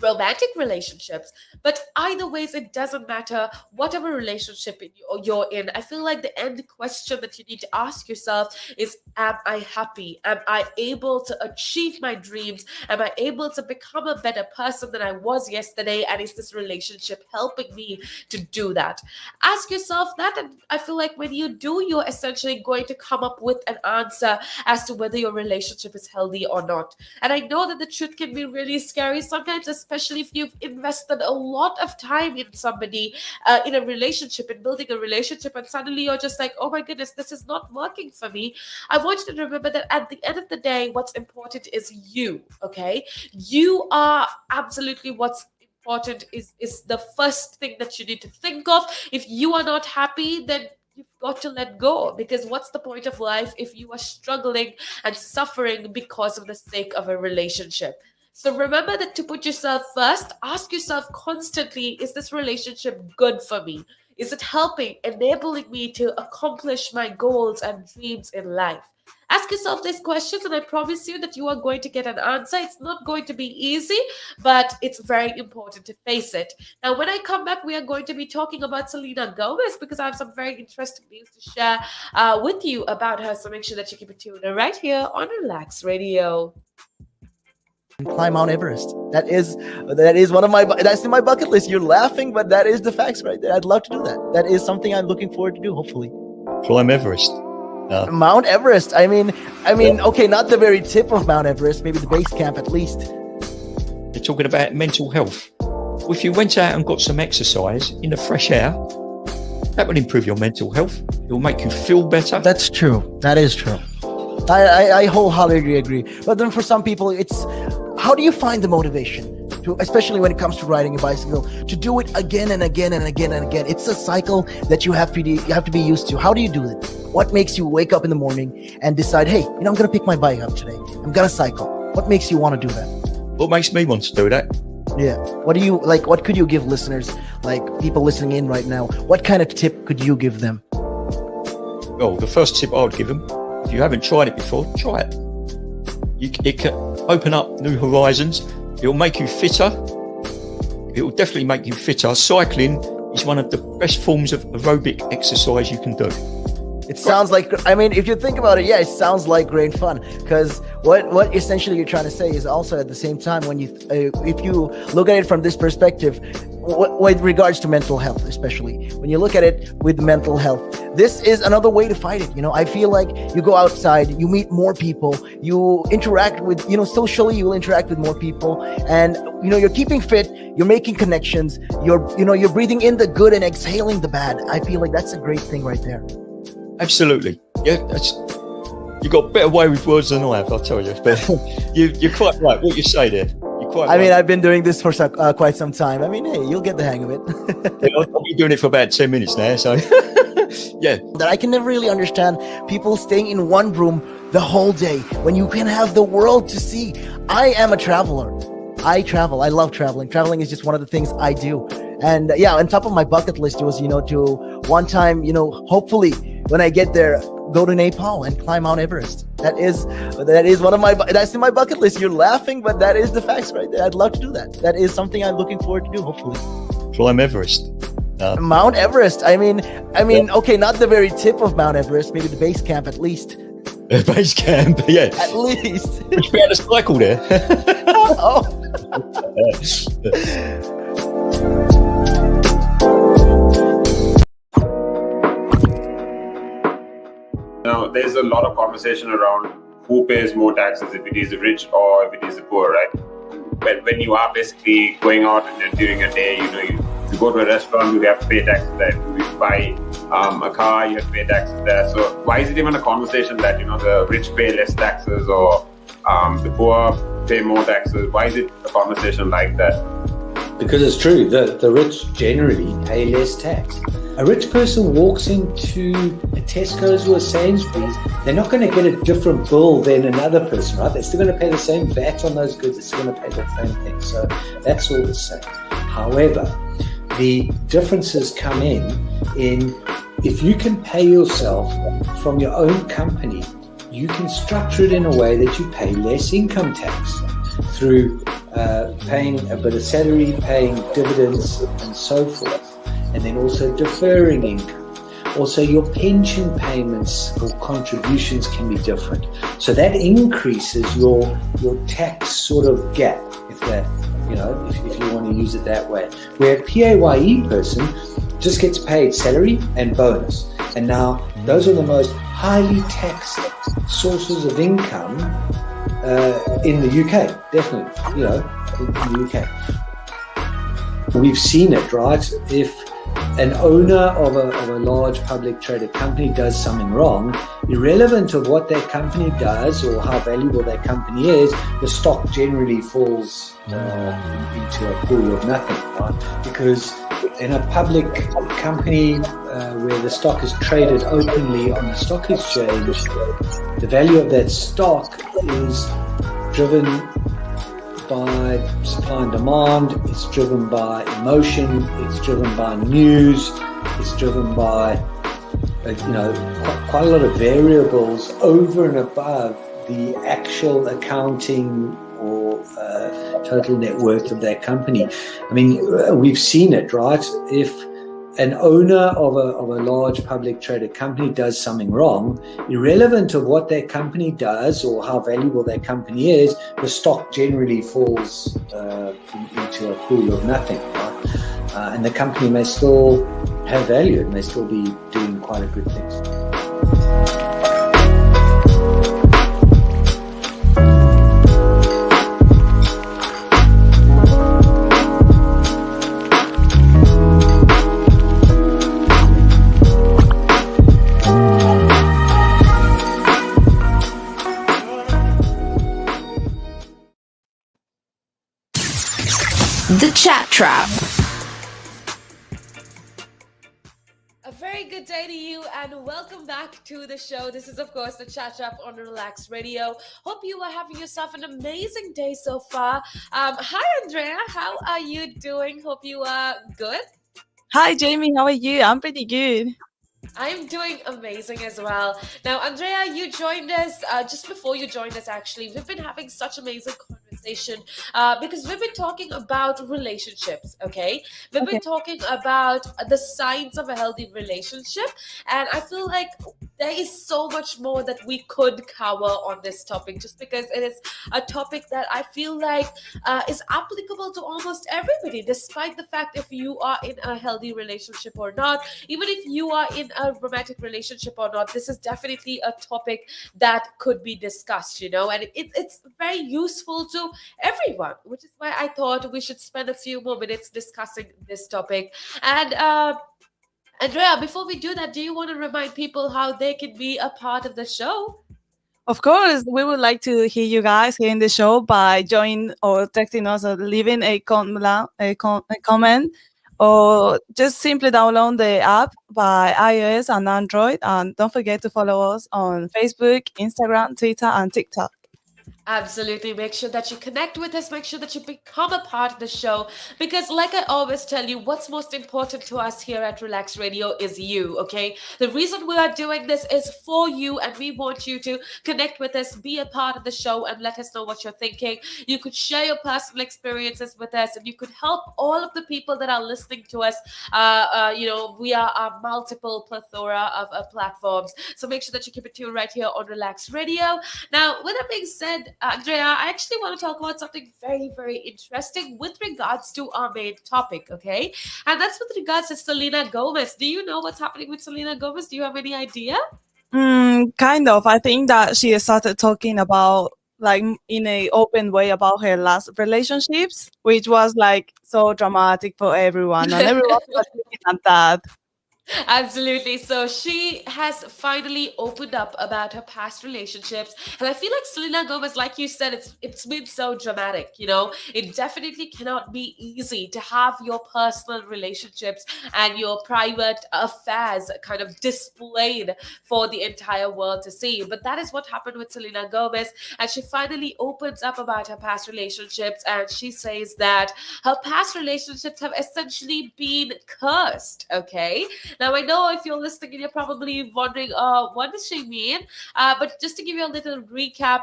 romantic relationships, but either ways, it doesn't matter whatever relationship you're in. I feel like the end question that you need to ask yourself is, am I happy? Am I able to achieve my dreams? Am I able to become a better person than I was yesterday? And is this relationship helping me to do that? Ask yourself that, and I feel like when you do, you're essentially going to come up with an answer as to whether your relationship is healthy or not. And I know that the truth can be really scary sometimes, especially if you've invested a lot of time in somebody, in a relationship, in building a relationship, and suddenly you're just like, oh my goodness, this is not working for me. I want you to remember that at the end of the day, what's important is you, okay? You are absolutely what's important, is the first thing that you need to think of. If you are not happy, then you've got to let go, because what's the point of life if you are struggling and suffering because of the sake of a relationship? So remember that to put yourself first, ask yourself constantly, is this relationship good for me? Is it helping, enabling me to accomplish my goals and dreams in life? Ask yourself these questions, and I promise you that you are going to get an answer. It's not going to be easy, but it's very important to face it. Now, when I come back, we are going to be talking about Selena Gomez, because I have some very interesting news to share with you about her. So make sure that you keep it tuned right here on Relax Radio. Climb Mount Everest. That is one of my that's in my bucket list. You're laughing, but that is the facts right there. I'd love to do that. That is something I'm looking forward to do, hopefully. Climb Everest. Mount Everest. I mean, okay, not the very tip of Mount Everest, maybe the base camp at least. They're talking about mental health. If you went out and got some exercise in the fresh air, that will improve your mental health. It will make you feel better. That's true. That is true. I wholeheartedly agree. But then for some people, it's, how do you find the motivation to, especially when it comes to riding a bicycle, to do it again and again and again and again? It's a cycle that you have to be used to. How do you do it? What makes you wake up in the morning and decide, hey, I'm going to pick my bike up today. I'm going to cycle. What makes you want to do that? What makes me want to do that? Yeah. What do you like? What could you give listeners, like people listening in right now? What kind of tip could you give them? Well, the first tip I would give them, if you haven't tried it before, try it. It can open up new horizons. It will make you fitter. It will definitely make you fitter. Cycling is one of the best forms of aerobic exercise you can do. It sounds like, I mean, if you think about it, yeah, it sounds like great fun. Because what essentially you're trying to say is also at the same time, when you, if you look at it from this perspective, with regards to mental health, especially when you look at it with mental health, this is another way to fight it. I feel like you go outside, you meet more people, you interact with, socially, you will interact with more people, and you're keeping fit, you're making connections, you're breathing in the good and exhaling the bad. I feel like that's a great thing right there. Absolutely. Yeah, you got a better way with words than I have, I'll tell you. But you're quite right. What you say there. You're quite right. I mean, I've been doing this for quite some time. I mean, hey, you'll get the hang of it. I've been doing it for about 10 minutes now, so yeah. That I can never really understand people staying in one room the whole day when you can have the world to see. I am a traveler. I travel. I love traveling. Traveling is just one of the things I do. And yeah, on top of my bucket list was, to one time, hopefully when I get there, go to Nepal and climb Mount Everest. That is one of that's in my bucket list. You're laughing, but that is the facts right there. I'd love to do that. That is something I'm looking forward to do, hopefully. Climb Everest. Mount Everest. I mean, okay, not the very tip of Mount Everest, maybe the base camp at least. Base camp, yeah. At least. Would you be able to cycle there? Oh. Now, there's a lot of conversation around who pays more taxes, if it is the rich or if it is the poor, right? When you are basically going out and during a day, if you go to a restaurant, you have to pay taxes there. If you buy a car, you have to pay taxes there. So why is it even a conversation that, the rich pay less taxes or the poor pay more taxes? Why is it a conversation like that? Because it's true, the rich generally pay less tax. A rich person walks into a Tesco's or a Sainsbury's, they're not going to get a different bill than another person, right? They're still going to pay the same VAT on those goods. They're still going to pay the same thing. So that's all the same. However, the differences come in if you can pay yourself from your own company, you can structure it in a way that you pay less income tax through paying a bit of salary, paying dividends and so forth. And then also deferring income. Also, your pension payments or contributions can be different. So that increases your tax sort of gap, if you want to use it that way. Where a PAYE person just gets paid salary and bonus. And now those are the most highly taxed sources of income in the UK, definitely, in the UK. We've seen it, right? If an owner of a large public traded company does something wrong, irrelevant of what that company does or how valuable that company is, the stock generally falls into a pool of nothing, right? Because in a public company where the stock is traded openly on the stock exchange, the value of that stock is driven by supply and demand, it's driven by emotion, it's driven by news, it's driven by quite a lot of variables over and above the actual accounting or total net worth of that company. I mean, we've seen it, right? If an owner of a large public traded company does something wrong, irrelevant of what that company does or how valuable that company is, the stock generally falls into a pool of nothing, right? And the company may still have value, it may still be doing quite a good things. The Chat Trap. A very good day to you and welcome back to the show. This is, of course, the Chat Trap on Relaks Radio. Hope you are having yourself an amazing day so far. Hi, Andrea. How are you doing? Hope you are good. Hi, Jamie. How are you? I'm pretty good. I'm doing amazing as well. Now, Andrea, you joined us just before you joined us, actually. We've been having such amazing conversation because we've been talking about relationships, okay? We've been talking about the signs of a healthy relationship. And I feel like there is so much more that we could cover on this topic just because it is a topic that I feel like is applicable to almost everybody, despite the fact if you are in a healthy relationship or not, even if you are in a romantic relationship or not, this is definitely a topic that could be discussed, and it's very useful to everyone, which is why I thought we should spend a few more minutes discussing this topic. And Andrea, before we do that, do you want to remind people how they can be a part of the show? Of course, we would like to hear you guys here in the show by joining or texting us or leaving a comment, or just simply download the app by iOS and Android. And don't forget to follow us on Facebook, Instagram, Twitter, and TikTok. Absolutely. Make sure that you connect with us. Make sure that you become a part of the show. Because, like I always tell you, what's most important to us here at Relax Radio is you, okay? The reason we are doing this is for you, and we want you to connect with us, be a part of the show, and let us know what you're thinking. You could share your personal experiences with us, and you could help all of the people that are listening to us. We are a multiple plethora of platforms. So make sure that you keep it tuned right here on Relax Radio. Now, with that being said, Andrea, I actually want to talk about something very, very interesting with regards to our main topic, okay? And that's with regards to Selena Gomez. Do you know what's happening with Selena Gomez? Do you have any idea? Kind of. I think that she started talking about like in a open way about her last relationships, which was like so dramatic for everyone, and everyone was looking at that. Absolutely. So she has finally opened up about her past relationships, and I feel like Selena Gomez, like you said, it's been so dramatic. It definitely cannot be easy to have your personal relationships and your private affairs kind of displayed for the entire world to see. But that is what happened with Selena Gomez, and she finally opens up about her past relationships, and she says that her past relationships have essentially been cursed. Okay, now, I know if you're listening and you're probably wondering, what does she mean? But just to give you a little recap,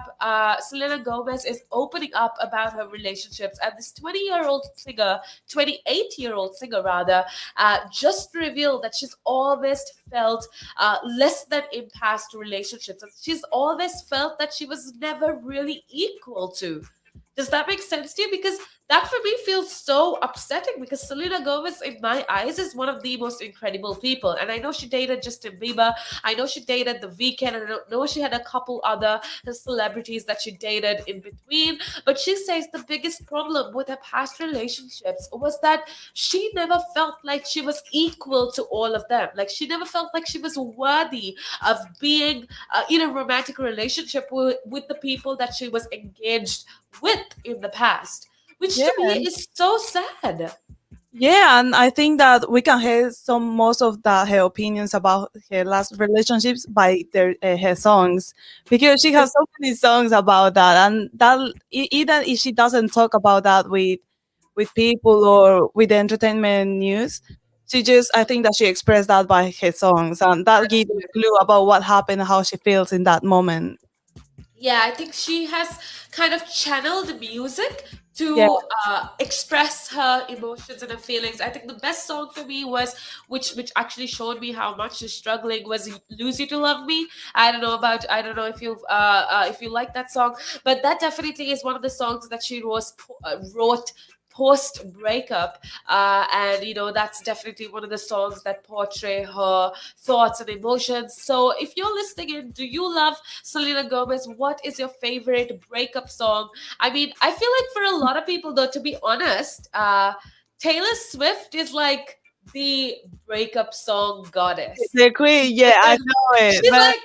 Selena Gomez is opening up about her relationships. And this 28-year-old singer rather, just revealed that she's always felt less than in past relationships. She's always felt that she was never really equal to. Does that make sense to you? Because that for me feels so upsetting, because Selena Gomez, in my eyes, is one of the most incredible people. And I know she dated Justin Bieber. I know she dated The Weeknd. And I know she had a couple other celebrities that she dated in between. But she says the biggest problem with her past relationships was that she never felt like she was equal to all of them. Like she never felt like she was worthy of being in a romantic relationship with the people that she was engaged with in the past, which Yeah. to me is so sad. Yeah, and I think that we can hear most of her opinions about her last relationships by her songs, because she has so many songs about that, and that even if she doesn't talk about that with people or with the entertainment news, I think that she expressed that by her songs, and that gives a clue about what happened, how she feels in that moment. Yeah, I think she has kind of channeled music Yeah, to express her emotions and her feelings. I think the best song for me was, which actually showed me how much she's struggling, was "Lose You to Love Me." I don't know if you like that song, but that definitely is one of the songs that she wrote post breakup, and that's definitely one of the songs that portray her thoughts and emotions. So if you're listening in, do you love Selena Gomez? What is your favorite breakup song? I mean, I feel like for a lot of people, though, to be honest, Taylor Swift is like the breakup song goddess. the queen. Yeah, I know it, She's but like,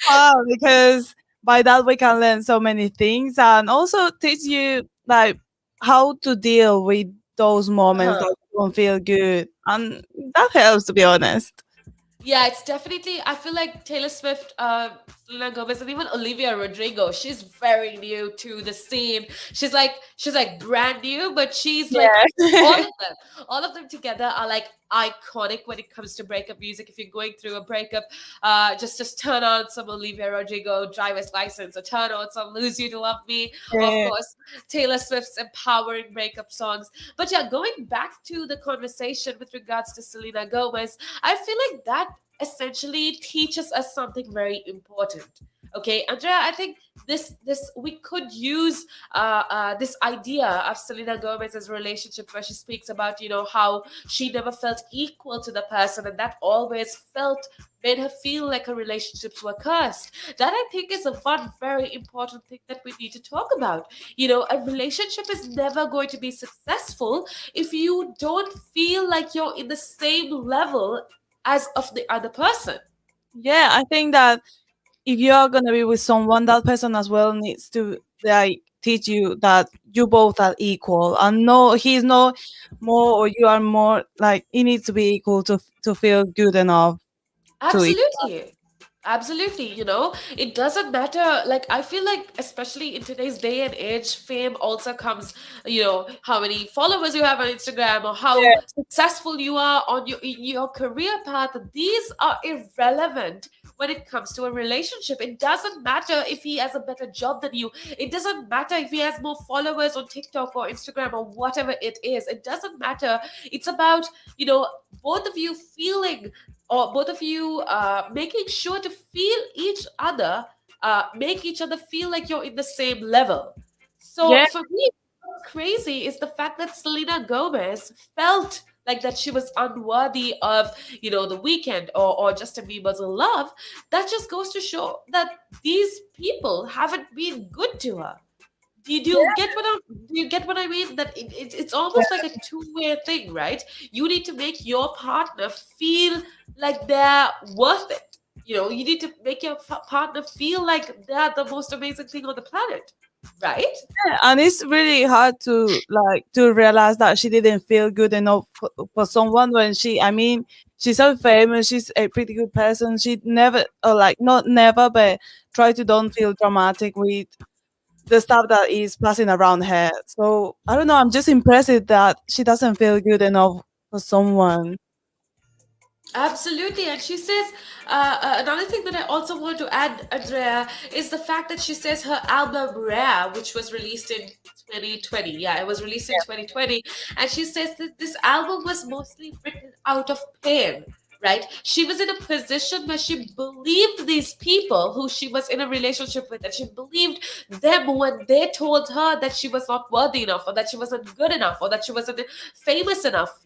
wow, because by that we can learn so many things, and also teach you like how to deal with those moments uh-huh. that don't feel good, and that helps, to be honest. Yeah, it's definitely. I feel like Taylor Swift, Selena Gomez, and even Olivia Rodrigo. She's very new to the scene. She's like brand new, but she's like all Yeah. of them. All of them together are like iconic when it comes to breakup music. If you're going through a breakup, just turn on some Olivia Rodrigo "Driver's License" or turn on some "Lose You to Love Me." Of Yeah. course, Taylor Swift's empowering breakup songs. But yeah, going back to the conversation with regards to Selena Gomez, I feel like that essentially teaches us something very important. Okay, Andrea, I think this we could use this idea of Selena Gomez's relationship, where she speaks about how she never felt equal to the person, and that always felt made her feel like her relationships were cursed. That, I think, is a one very important thing that we need to talk about. A relationship is never going to be successful if you don't feel like you're in the same level as of the other person. Yeah, I think that if you are gonna be with someone, that person as well needs to like teach you that you both are equal, and no, he's no more or you are more. Like it needs to be equal to feel good enough to each. Absolutely. Absolutely, it doesn't matter. Like, I feel like, especially in today's day and age, fame also comes, how many followers you have on Instagram or how successful you are on your career path. These are irrelevant when it comes to a relationship. It doesn't matter if he has a better job than you. It doesn't matter if he has more followers on TikTok or Instagram or whatever it is. It doesn't matter. It's about, both of you feeling, or both of you making sure to feel each other, make each other feel like you're in the same level. So Yeah, for me, what's crazy is the fact that Selena Gomez felt like that she was unworthy of, the weekend, or Justin Bieber's love. That just goes to show that these people haven't been good to her. Do you get what I mean? That it's almost like a two-way thing, right? You need to make your partner feel like they're worth it. You need to make your partner feel like they're the most amazing thing on the planet, right? yeah, and it's really hard to realize that she didn't feel good enough for someone when I mean, she's so famous. She's a pretty good person. She never, or like not never, but try to don't feel dramatic with the stuff that is passing around her. So I don't know. I'm just impressed that she doesn't feel good enough for someone. Absolutely. And she says, another thing that I also want to add, Andrea, is the fact that she says her album Rare, which was released in 2020. Yeah, it was released in 2020. And she says that this album was mostly written out of pain. Right? She was in a position where she believed these people who she was in a relationship with, and she believed them when they told her that she was not worthy enough, or that she wasn't good enough, or that she wasn't famous enough.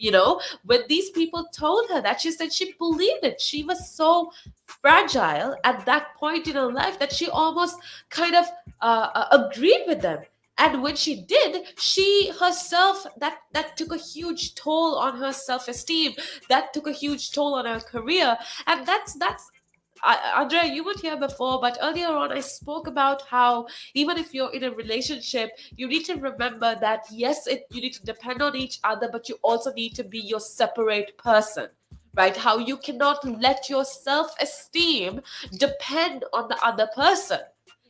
When these people told her that, she said she believed it. She was so fragile at that point in her life that she almost kind of agreed with them. And when she did, she herself, that took a huge toll on her self-esteem. That took a huge toll on her career. And that's Andrea, you weren't here before, but earlier on I spoke about how even if you're in a relationship, you need to remember that yes, you need to depend on each other, but you also need to be your separate person. Right? How you cannot let your self-esteem depend on the other person.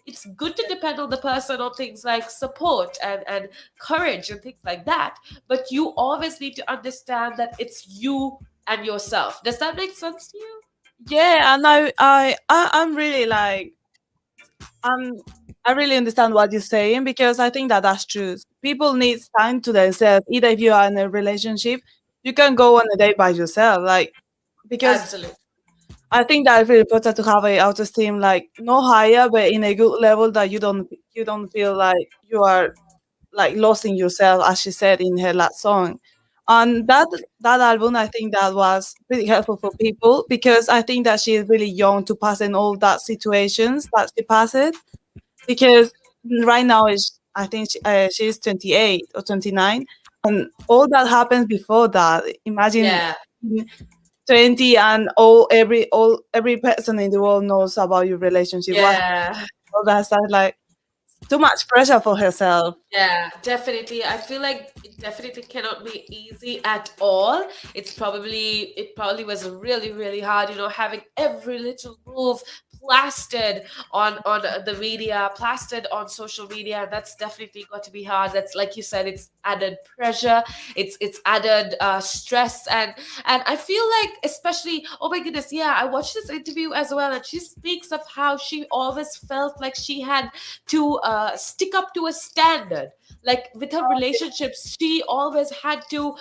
It's good to depend on the person on things like support and courage and things like that, but you always need to understand that it's you and yourself. Does that make sense to you? Yeah, and I'm really like um I really understand what you're saying, because I think that that's true. People need time to themselves. Either if you are in a relationship, you can go on a date by yourself, like, because Absolutely. I think that it's really important to have a autoesteem like no higher, but in a good level that you don't feel like you are like losing yourself, as she said in her last song. And that album, I think that was pretty helpful for people, because I think that she is really young to pass in all that situations that she passed. Because right now is, I think she's 28 or 29, and all that happens before that. Imagine Yeah. 20 and all every person in the world knows about your relationship. What Yeah. all that stuff, like too much pressure for herself. Yeah, definitely. I feel like it definitely cannot be easy at all. It probably was really, really hard, having every little move plastered on the media, plastered on social media. That's definitely got to be hard. That's, like you said, it's added pressure, it's added stress, and I feel like, especially, oh my goodness, yeah, I watched this interview as well, and she speaks of how she always felt like she had to stick up to a standard. Like with her relationships, she always had to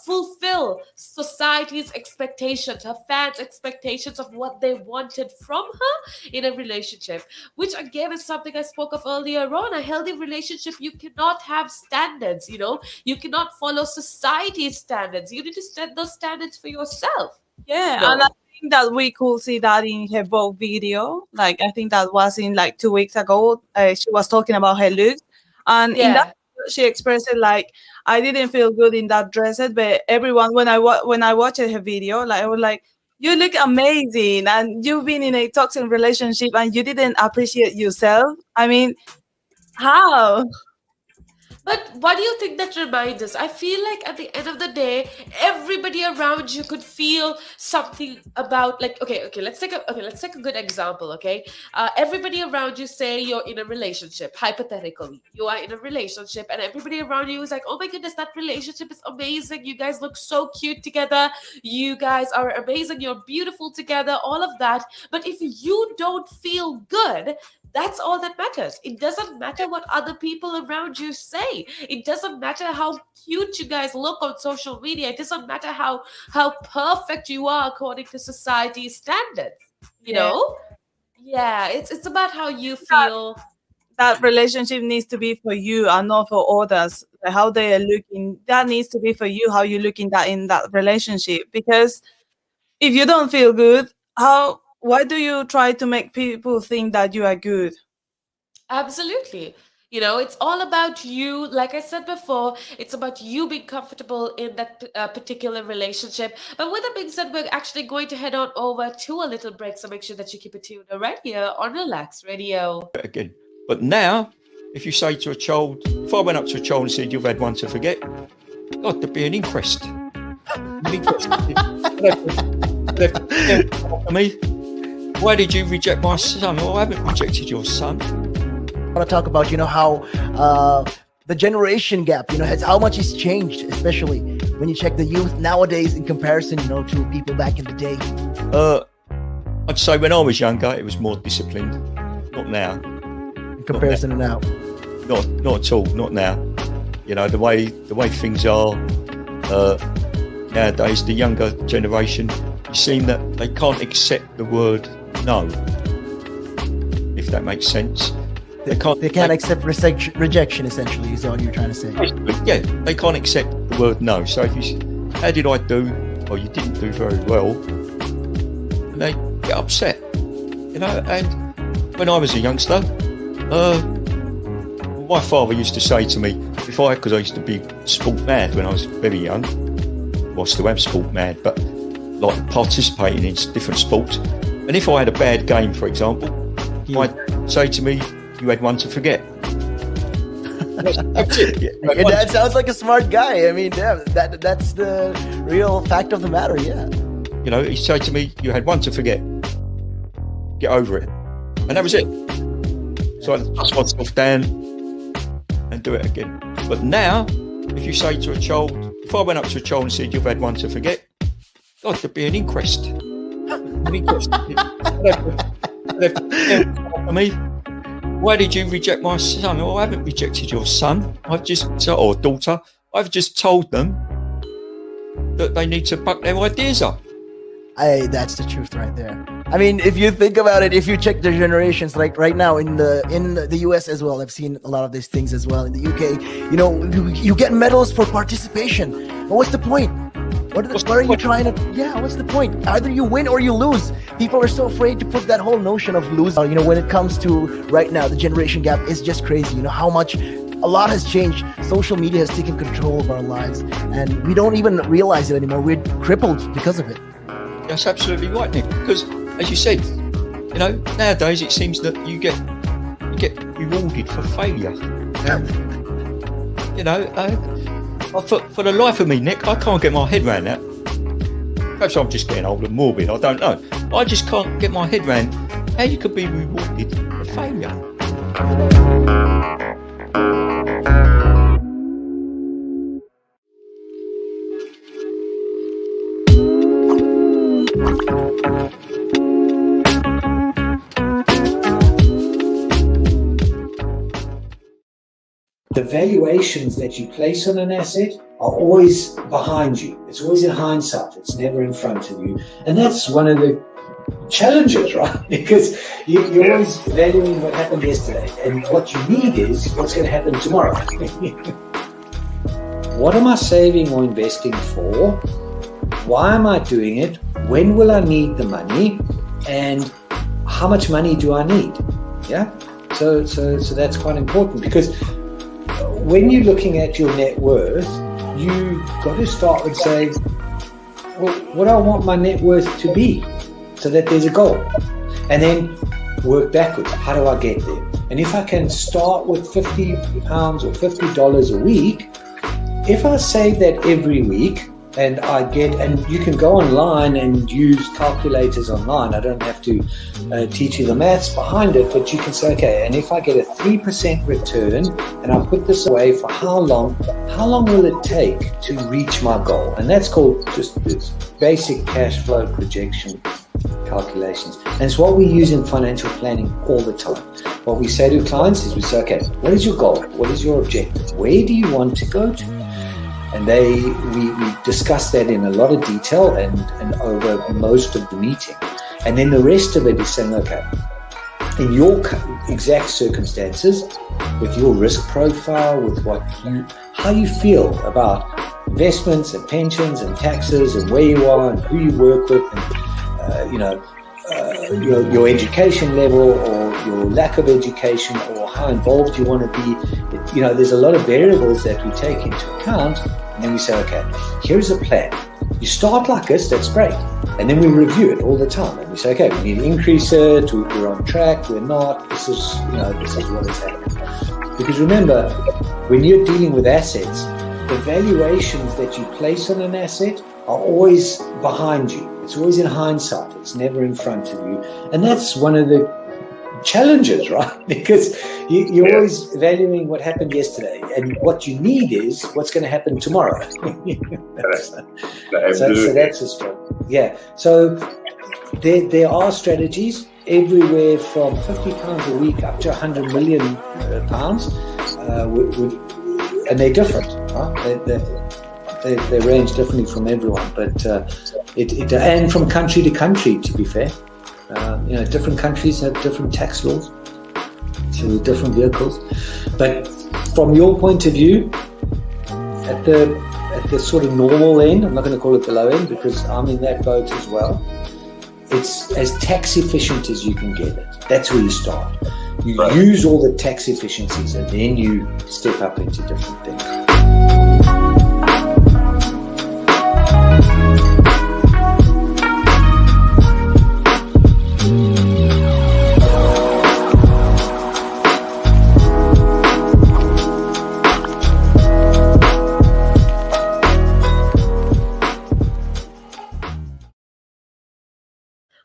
fulfill society's expectations, her fans expectations of what they wanted from her in a relationship, which again is something I spoke of earlier on. A healthy relationship, you cannot have standards. You cannot follow society's standards. You need to set those standards for yourself. Yeah, and I No. think that we could see that in her Vogue video. Like, I think that was in like 2 weeks ago. She was talking about her looks, and in that Yeah. she expressed it like, I didn't feel good in that dress, but everyone, when I watched her video, like I was like, you look amazing, and you've been in a toxic relationship and you didn't appreciate yourself. I mean, how? But what do you think that reminds us? I feel like at the end of the day, everybody around you could feel something about, like, okay, let's take a good example, okay? Everybody around you, say you're in a relationship, hypothetically, you are in a relationship, and everybody around you is like, oh my goodness, that relationship is amazing. You guys look so cute together. You guys are amazing. You're beautiful together. All of that. But if you don't feel good, that's all that matters. It doesn't matter what other people around you say. It doesn't matter how cute you guys look on social media. It doesn't matter how perfect you are according to society's standards. You Yeah. know? Yeah, it's about how you feel. That relationship needs to be for you and not for others. Like how they are looking, that needs to be for you, how you look in that relationship. Because if you don't feel good, why do you try to make people think that you are good? Absolutely. You know, it's all about you. Like I said before, it's about you being comfortable in that particular relationship. But with that being said, we're actually going to head on over to a little break. So make sure that you keep it tuned right here on Relax Radio. Again. But now, if you say to a child, if I went up to a child and said, you've had one to forget, God, there'd be an inquest. Me, why did you reject my son? Well, I haven't rejected your son. I want to talk about, how the generation gap, has how much it's changed, especially when you check the youth nowadays in comparison, to people back in the day. I'd say when I was younger, it was more disciplined. Not now. In comparison to now. Not at all. Not now. The way things are nowadays, the younger generation, you seem that they can't accept the word no. If that makes sense. They can't accept rejection, essentially, is all you're trying to say. Yeah, they can't accept the word no. So if you how did I do? Or you didn't do very well, and they get upset. And when I was a youngster, my father used to say to me, because I used to be sport mad when I was very young, well, I still am sport mad, but like participating in different sports. And if I had a bad game, for example, he'd say to me, you had one to forget. That's it. Yeah, that sounds like a smart guy. I mean, yeah, that's the real fact of the matter, yeah. He'd say to me, you had one to forget. Get over it. And that was it. So I dust myself down and do it again. But now, if you say to a child, if I went up to a child and said, you've had one to forget, God, there'd be an inquest. Me, why did you reject my son? Well, I haven't rejected your son. Or daughter. I've just told them that they need to buck their ideas up. That's the truth right there. I mean, if you think about it, if you check the generations, like right now in the US as well, I've seen a lot of these things as well. In the UK, you get medals for participation. But what's the point? What are you trying to? Yeah, what's the point? Either you win or you lose. People are so afraid to put that whole notion of losing. When it comes to right now, the generation gap is just crazy. How much a lot has changed. Social media has taken control of our lives, and we don't even realize it anymore. We're crippled because of it. That's absolutely right, Nick. Because, as you said, nowadays it seems that you get rewarded for failure. For the life of me, Nick, I can't get my head around that. Perhaps I'm just getting old and morbid. I don't know. I just can't get my head around how you could be rewarded for failure. The valuations that you place on an asset are always behind you. It's always in hindsight. It's never in front of you. And that's one of the challenges, right? Because you're always valuing what happened yesterday. And what you need is what's going to happen tomorrow. What am I saving or investing for? Why am I doing it? When will I need the money? And how much money do I need? Yeah. So that's quite important, because when you're looking at your net worth, you've got to start with saying, well, what do I want my net worth to be, so that there's a goal, and then work backwards. How do I get there? And if I can start with £50 or $50 a week, if I save that every week, and you can go online and use calculators online. I don't have to teach you the maths behind it, but you can say, okay, and if I get a 3% return and I put this away for how long will it take to reach my goal? And that's called just this basic cash flow projection calculations. And it's what we use in financial planning all the time. What we say to clients is we say, okay, what is your goal? What is your objective? Where do you want to go to? And we discuss that in a lot of detail and over most of the meeting. And then the rest of it is saying, okay, in your exact circumstances, with your risk profile, with how you feel about investments and pensions and taxes and where you are and who you work with and, your education level or your lack of education or how involved you want to be. There's a lot of variables that we take into account, and then we say, okay, here's a plan. You start like this, that's great. And then we review it all the time. And we say, okay, we need to increase it, we're on track, we're not, this is what is happening. Because remember, when you're dealing with assets, the valuations that you place on an asset are always behind you. It's always in hindsight. It's never in front of you. And that's one of the challenges, right? Because you're always valuing what happened yesterday. And what you need is what's going to happen tomorrow. So that's a struggle. Yeah. So there are strategies everywhere from £50 a week up to £100 million pounds. And they're different, right? They range differently from everyone, but and from country to country, to be fair. Different countries have different tax laws, so different vehicles. But from your point of view, at the sort of normal end, I'm not going to call it the low end because I'm in that boat as well. It's as tax efficient as you can get it. That's where you start. You use all the tax efficiencies, and then you step up into different things.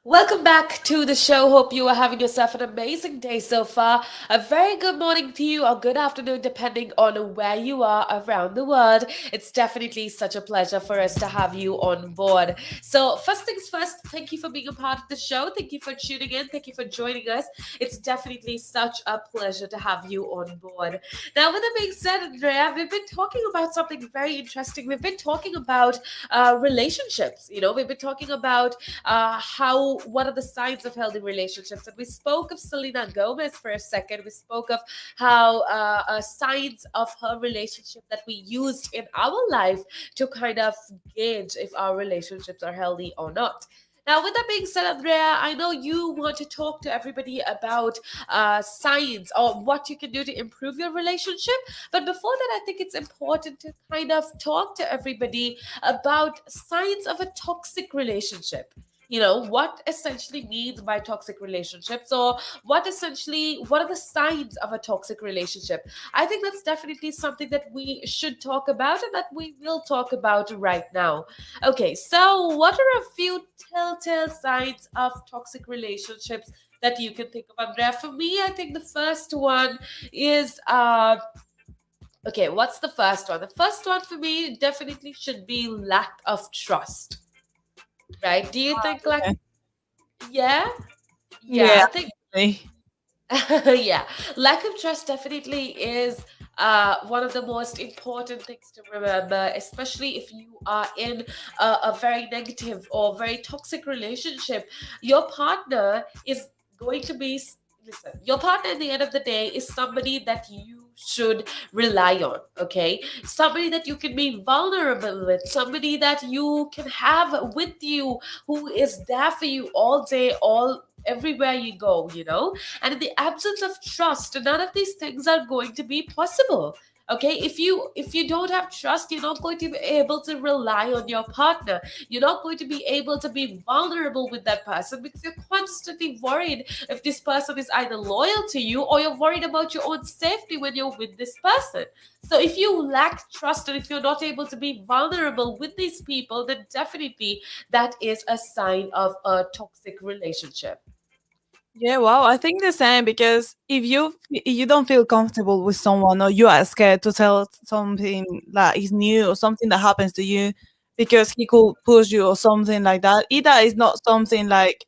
Welcome back to the show. Hope you are having yourself an amazing day so far. A very good morning to you or good afternoon, depending on where you are around the world. It's definitely such a pleasure for us to have you on board. So first things first, thank you for being a part of the show. Thank you for tuning in. Thank you for joining us. It's definitely such a pleasure to have you on board. Now, with that being said, Andrea, we've been talking about something very interesting. We've been talking about relationships. We've been talking about what are the signs of healthy relationships? And we spoke of Selena Gomez for a second. We spoke of how signs of her relationship that we used in our life to kind of gauge if our relationships are healthy or not. Now, with that being said, Andrea, I know you want to talk to everybody about signs or what you can do to improve your relationship. But before that, I think it's important to kind of talk to everybody about signs of a toxic relationship. What essentially means by toxic relationships, or what are the signs of a toxic relationship? I think that's definitely something that we should talk about and that we will talk about right now. Okay, so what are a few telltale signs of toxic relationships that you can think of, Andrea? For me, I think the first one is okay, what's the first one? The first one for me definitely should be lack of trust. Right? Do you think yeah? Yeah. I think yeah. Lack of trust definitely is one of the most important things to remember, especially if you are in a very negative or very toxic relationship. Your partner is going to be listen, your partner at the end of the day is somebody that you should rely on, okay? Somebody that you can be vulnerable with, somebody that you can have with you, who is there for you all day, everywhere you go. And in the absence of trust, none of these things are going to be possible. Okay, if you don't have trust, you're not going to be able to rely on your partner. You're not going to be able to be vulnerable with that person because you're constantly worried if this person is either loyal to you, or you're worried about your own safety when you're with this person. So if you lack trust and if you're not able to be vulnerable with these people, then definitely that is a sign of a toxic relationship. Yeah, wow, I think the same because if you don't feel comfortable with someone, or you are scared to tell something that is new or something that happens to you because he could push you or something like that, either is not something like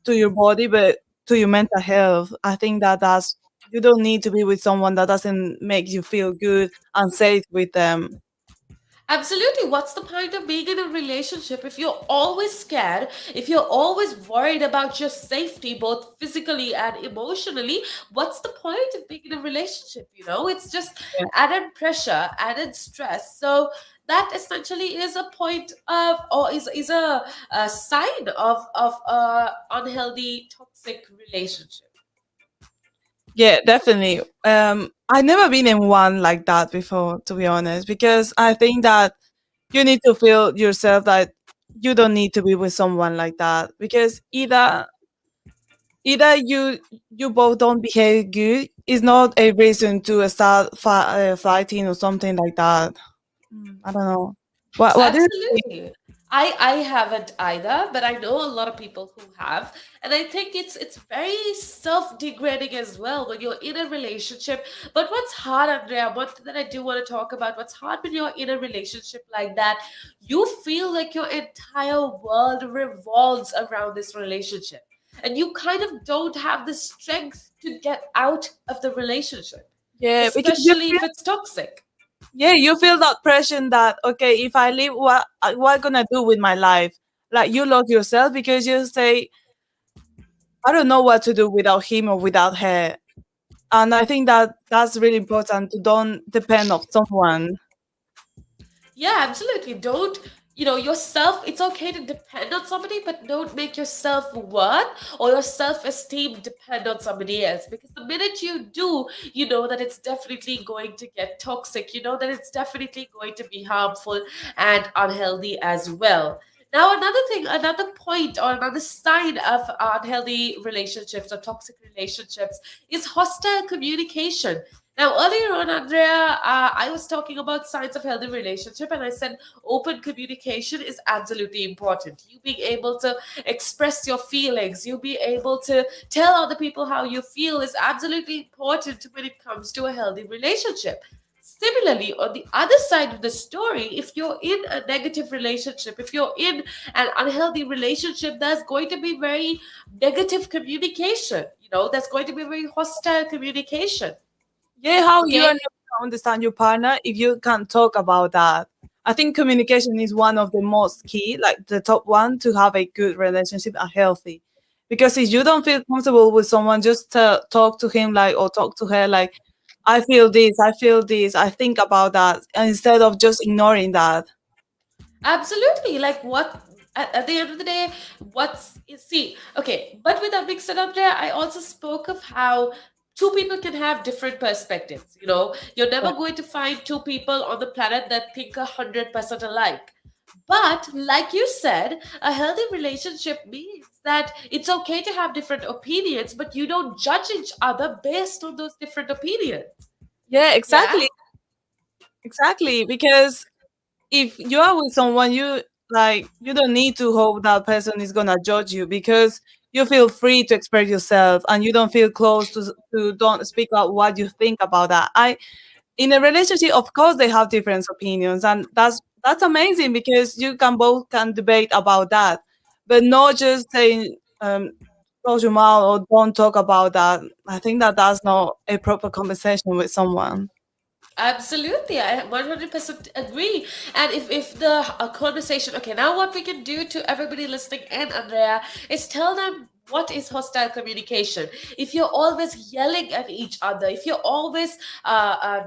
to your body but to your mental health. I think that that's you don't need to be with someone that doesn't make you feel good and safe with them. Absolutely. What's the point of being in a relationship if you're always scared, if you're always worried about your safety, both physically and emotionally? What's the point of being in a relationship? It's just Yeah. added pressure, added stress. So that essentially is a point of, or is a sign of a unhealthy, toxic relationship. Yeah, definitely. I never been in one like that before, to be honest, because I think that you need to feel yourself that you don't need to be with someone like that because either you both don't behave good is not a reason to start fighting or something like that. I don't know. What do you think? Absolutely. I haven't either, but I know a lot of people who have. And I think it's very self-degrading as well when you're in a relationship. But what's hard, Andrea, one thing that I do want to talk about, what's hard when you're in a relationship like that, you feel like your entire world revolves around this relationship. And you kind of don't have the strength to get out of the relationship, Yeah, because especially if it's toxic. you feel that pressure that okay, if I leave, what gonna do with my life? Like you love yourself because you say, I don't know what to do without him or without her. And I think that that's really important to don't depend on someone. Yeah, absolutely. Don't, yourself, it's okay to depend on somebody, but don't make your self-worth or your self-esteem depend on somebody else. Because the minute you do, you know that it's definitely going to get toxic. You know that it's definitely going to be harmful and unhealthy as well. Now, another thing, another point, or another sign of unhealthy relationships or toxic relationships is hostile communication. Now, earlier on, Andrea, I was talking about signs of healthy relationship, and I said open communication is absolutely important. You being able to express your feelings, you be able to tell other people how you feel is absolutely important when it comes to a healthy relationship. Similarly, on the other side of the story, if you're in a negative relationship, if you're in an unhealthy relationship, there's going to be very negative communication. There's going to be very hostile communication. Yeah, how you are Okay. never gonna understand your partner if you can't talk about that. I think communication is one of the most key, like the top one, to have a good relationship and healthy. Because if you don't feel comfortable with someone, just talk to him like or talk to her like, I feel this, I think about that, and instead of just ignoring that. Absolutely. Like what at the end of the day, see, okay, but with that being said up there, I also spoke of how two people can have different perspectives. You're never going to find two people on the planet that think 100% alike. But like you said, a healthy relationship means that it's okay to have different opinions, but you don't judge each other based on those different opinions. Yeah, Yeah. exactly. Because if you are with someone, you don't need to hope that person is gonna judge you because you feel free to express yourself and you don't feel close to don't speak out what you think about that. I In a relationship, of course, they have different opinions, and that's amazing because you can both can debate about that, but not just saying close your mouth or don't talk about that. I think that that's not a proper conversation with someone. Absolutely, I 100% agree. And if the conversation, okay, now what we can do to everybody listening in, Andrea, is tell them what is hostile communication. If you're always yelling at each other, if you're always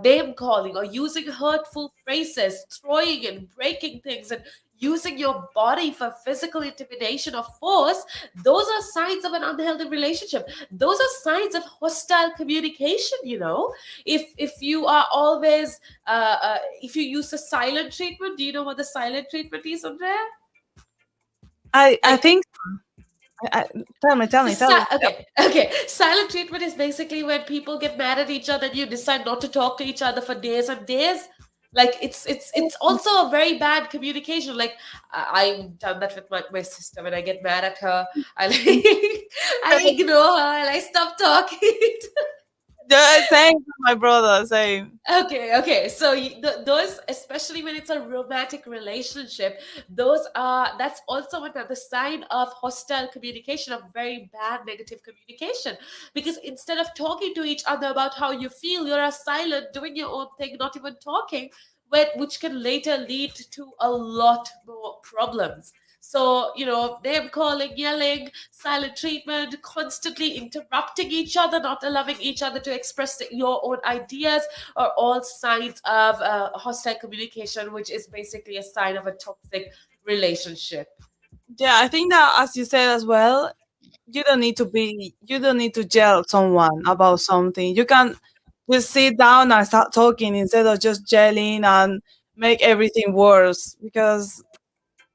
name calling or using hurtful phrases, throwing and breaking things, and using your body for physical intimidation or force, those are signs of an unhealthy relationship. Those are signs of hostile communication, if you are always if you use the silent treatment. Do you know what the silent treatment is, Andrea? I Like, think. Tell me, tell so me, tell me. okay. Silent treatment is basically when people get mad at each other and you decide not to talk to each other for days and days. Like, it's also a very bad communication. Like, I've done that with my sister. When I get mad at her, I like I ignore her and I stop talking. Yeah, same with my brother, same. Okay. So those, especially when it's a romantic relationship, that's also another sign of hostile communication, of very bad negative communication. Because instead of talking to each other about how you feel, you're silent, doing your own thing, not even talking, which can later lead to a lot more problems. So, name calling, yelling, silent treatment, constantly interrupting each other, not allowing each other to express your own ideas, are all signs of hostile communication, which is basically a sign of a toxic relationship. Yeah, I think that, as you said as well, you don't need to yell someone about something. You can just sit down and start talking instead of just yelling and make everything worse, because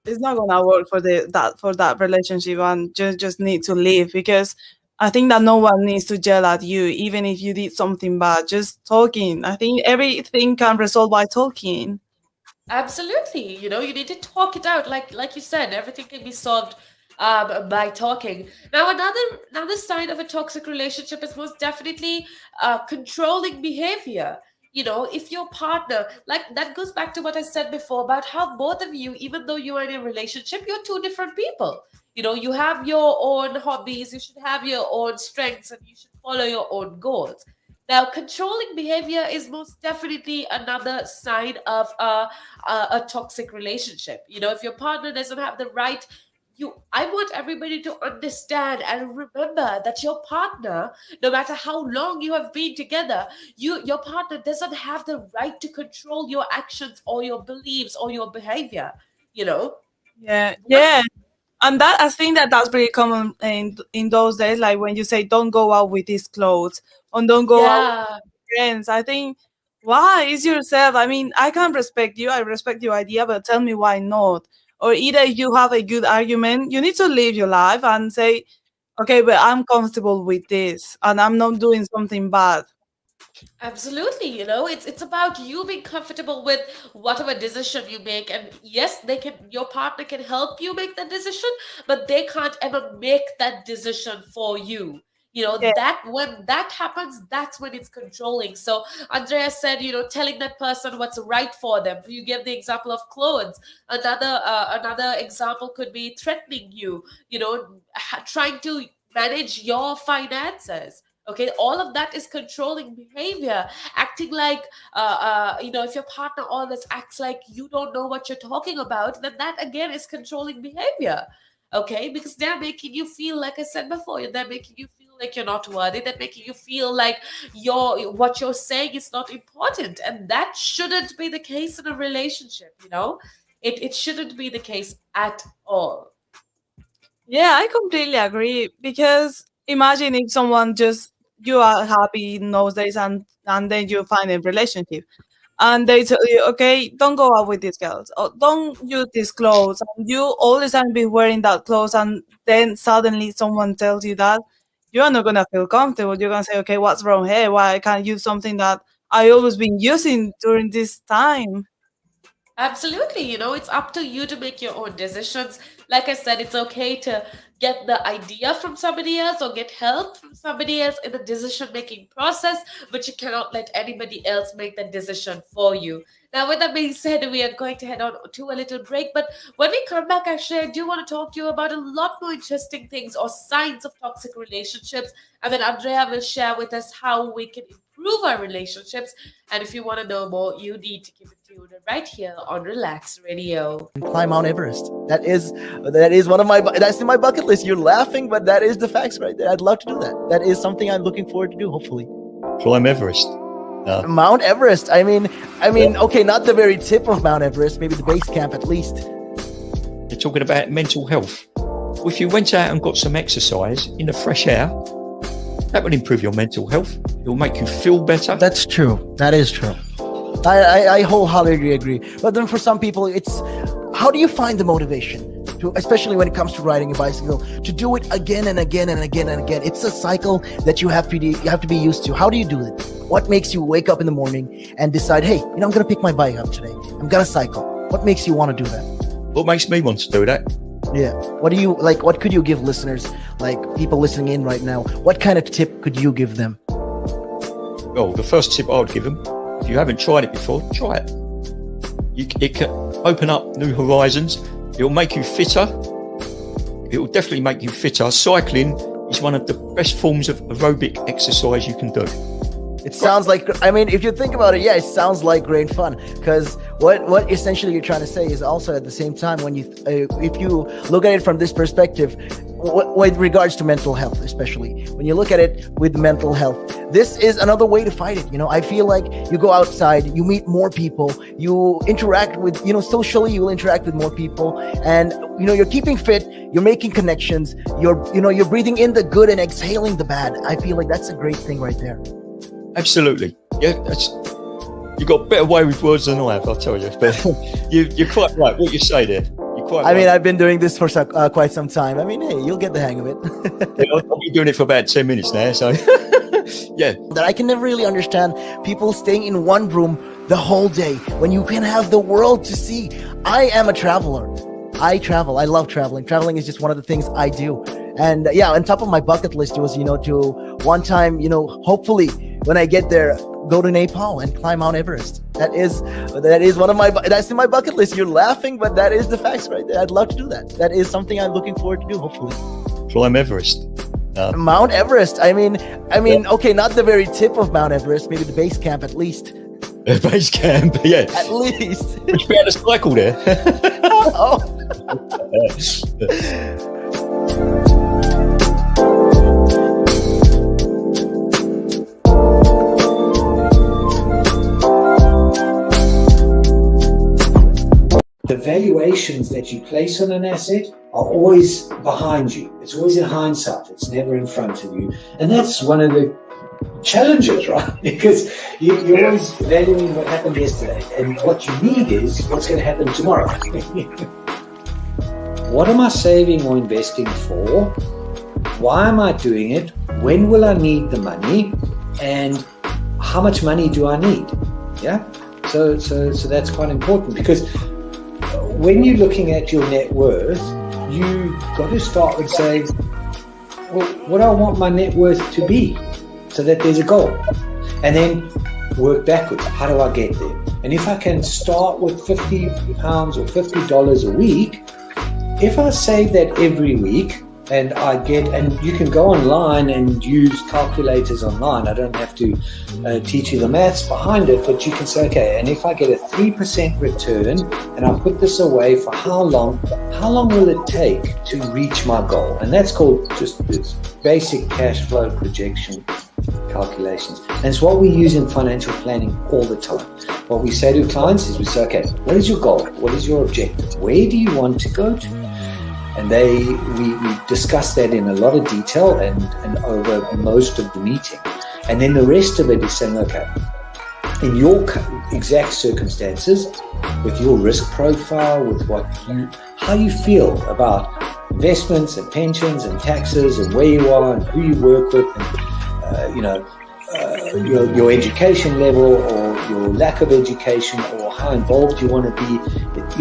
it's not gonna work for that relationship, and just need to leave, because I think that no one needs to yell at you, even if you did something bad. Just talking. I think everything can resolve by talking. Absolutely. You need to talk it out. Like you said, everything can be solved by talking. Now, another sign of a toxic relationship is most definitely controlling behavior. If your partner, like, that goes back to what I said before about how both of you, even though you are in a relationship, you're two different people. You have your own hobbies, you should have your own strengths, and you should follow your own goals. Now, controlling behavior is most definitely another sign of a toxic relationship. If your partner doesn't have the right, I want everybody to understand and remember that your partner, no matter how long you have been together, your partner doesn't have the right to control your actions or your beliefs or your behavior. You know, Yeah, what? yeah. And that, I think that that's pretty common in those days, like when you say don't go out with these clothes, or don't go out with Yeah. friends. I think, why is yourself? I mean, I can respect you, I respect your idea, but tell me why not. Or either if you have a good argument, you need to live your life and say, okay, but I'm comfortable with this and I'm not doing something bad. Absolutely, it's about you being comfortable with whatever decision you make. And yes, your partner can help you make that decision, but they can't ever make that decision for you. Yeah, That when that happens, that's when it's controlling. So Andrea said, telling that person what's right for them. You gave the example of clothes. Another example could be threatening you, trying to manage your finances. Okay, all of that is controlling behavior. Acting like, if your partner always acts like you don't know what you're talking about, then that again is controlling behavior. Okay, because they're making you feel, like I said before, they're making you feel like you're not worthy. They're making you feel like what you're saying is not important, and that shouldn't be the case in a relationship. It shouldn't be the case at all. yeah, I completely agree, because imagine if someone just, you are happy in those days, and then you find a relationship and they tell you, okay, don't go out with these girls, or don't use these clothes, and you all the time be wearing that clothes, and then suddenly someone tells you that, you're not gonna feel comfortable. You're gonna say, okay, what's wrong here? Why I can't use something that I always been using during this time? Absolutely. It's up to you to make your own decisions. Like I said, it's okay to get the idea from somebody else or get help from somebody else in the decision making process, but you cannot let anybody else make that decision for you. Now, with that being said, we are going to head on to a little break. But when we come back, actually, I do want to talk to you about a lot more interesting things or signs of toxic relationships. And then Andrea will share with us how we can improve our relationships. And if you want to know more, you need to keep it tuned right here on Relax Radio. Climb Mount Everest. That is one of that's in my bucket list. You're laughing, but that is the facts right there. I'd love to do that. That is something I'm looking forward to do, hopefully. Climb Everest. Mount Everest. I mean, okay, not the very tip of Mount Everest, maybe the base camp at least. They're talking about mental health. Well, if you went out and got some exercise in the fresh air, that will improve your mental health. It will make you feel better. That's true. That is true. I wholeheartedly agree. But then for some people, it's how do you find the motivation to, especially when it comes to riding a bicycle, to do it again and again and again and again? It's a cycle that you have to be used to. How do you do it? What makes you wake up in the morning and decide, hey, I'm going to pick my bike up today. I'm going to cycle. What makes you want to do that? What makes me want to do that? Yeah. What do you like? What could you give listeners, like people listening in right now? What kind of tip could you give them? Well, the first tip I would give them, if you haven't tried it before, try it. It can open up new horizons. It'll make you fitter. It will definitely make you fitter. Cycling is one of the best forms of aerobic exercise you can do. It sounds like, I mean, if you think about it, yeah, it sounds like great fun. Because what essentially you're trying to say is also at the same time, when you, if you look at it from this perspective, with regards to mental health, especially when you look at it with mental health, this is another way to fight it. I feel like you go outside, you meet more people, you interact with, socially, you will interact with more people, and you're keeping fit, you're making connections, you're breathing in the good and exhaling the bad. I feel like that's a great thing right there. Absolutely. Yeah, you got a better way with words than I have, I'll tell you. But you're quite right. What you say there. You're quite right. I mean, I've been doing this for quite some time. I mean, hey, you'll get the hang of it. I've been doing it for about 10 minutes now, so yeah. That I can never really understand people staying in one room the whole day when you can have the world to see. I am a traveler. I travel. I love traveling. Traveling is just one of the things I do. And yeah, on top of my bucket list was, to one time, hopefully when I get there, go to Nepal and climb Mount Everest. That is one of that's in my bucket list. You're laughing, but that is the facts right there. I'd love to do that. That is something I'm looking forward to do, hopefully. Climb Everest. Mount Everest. I mean, okay, not the very tip of Mount Everest, maybe the base camp at least. Base camp, yeah. At least. Would you be able to cycle there? Oh. The valuations that you place on an asset are always behind you. It's always in hindsight. It's never in front of you. And that's one of the challenges, right? Because you're always valuing what happened yesterday. And what you need is what's going to happen tomorrow. What am I saving or investing for? Why am I doing it? When will I need the money? And how much money do I need? Yeah. So that's quite important, because when you're looking at your net worth, you got to start with saying, well, what do I want my net worth to be, so that there's a goal, and then work backwards. How do I get there? And if I can start with £50 or $50 a week, if I save that every week, and you can go online and use calculators online. I don't have to teach you the maths behind it, but you can say, okay, and if I get a 3% return and I put this away for how long will it take to reach my goal? And that's called just this basic cash flow projection calculations. And it's what we use in financial planning all the time. What we say to clients is we say, okay, what is your goal? What is your objective? Where do you want to go to? And we discuss that in a lot of detail and over most of the meeting. And then the rest of it is saying, okay, in your exact circumstances, with your risk profile, with how you feel about investments and pensions and taxes and where you are and who you work with, and your education level or your lack of education or how involved you want to be.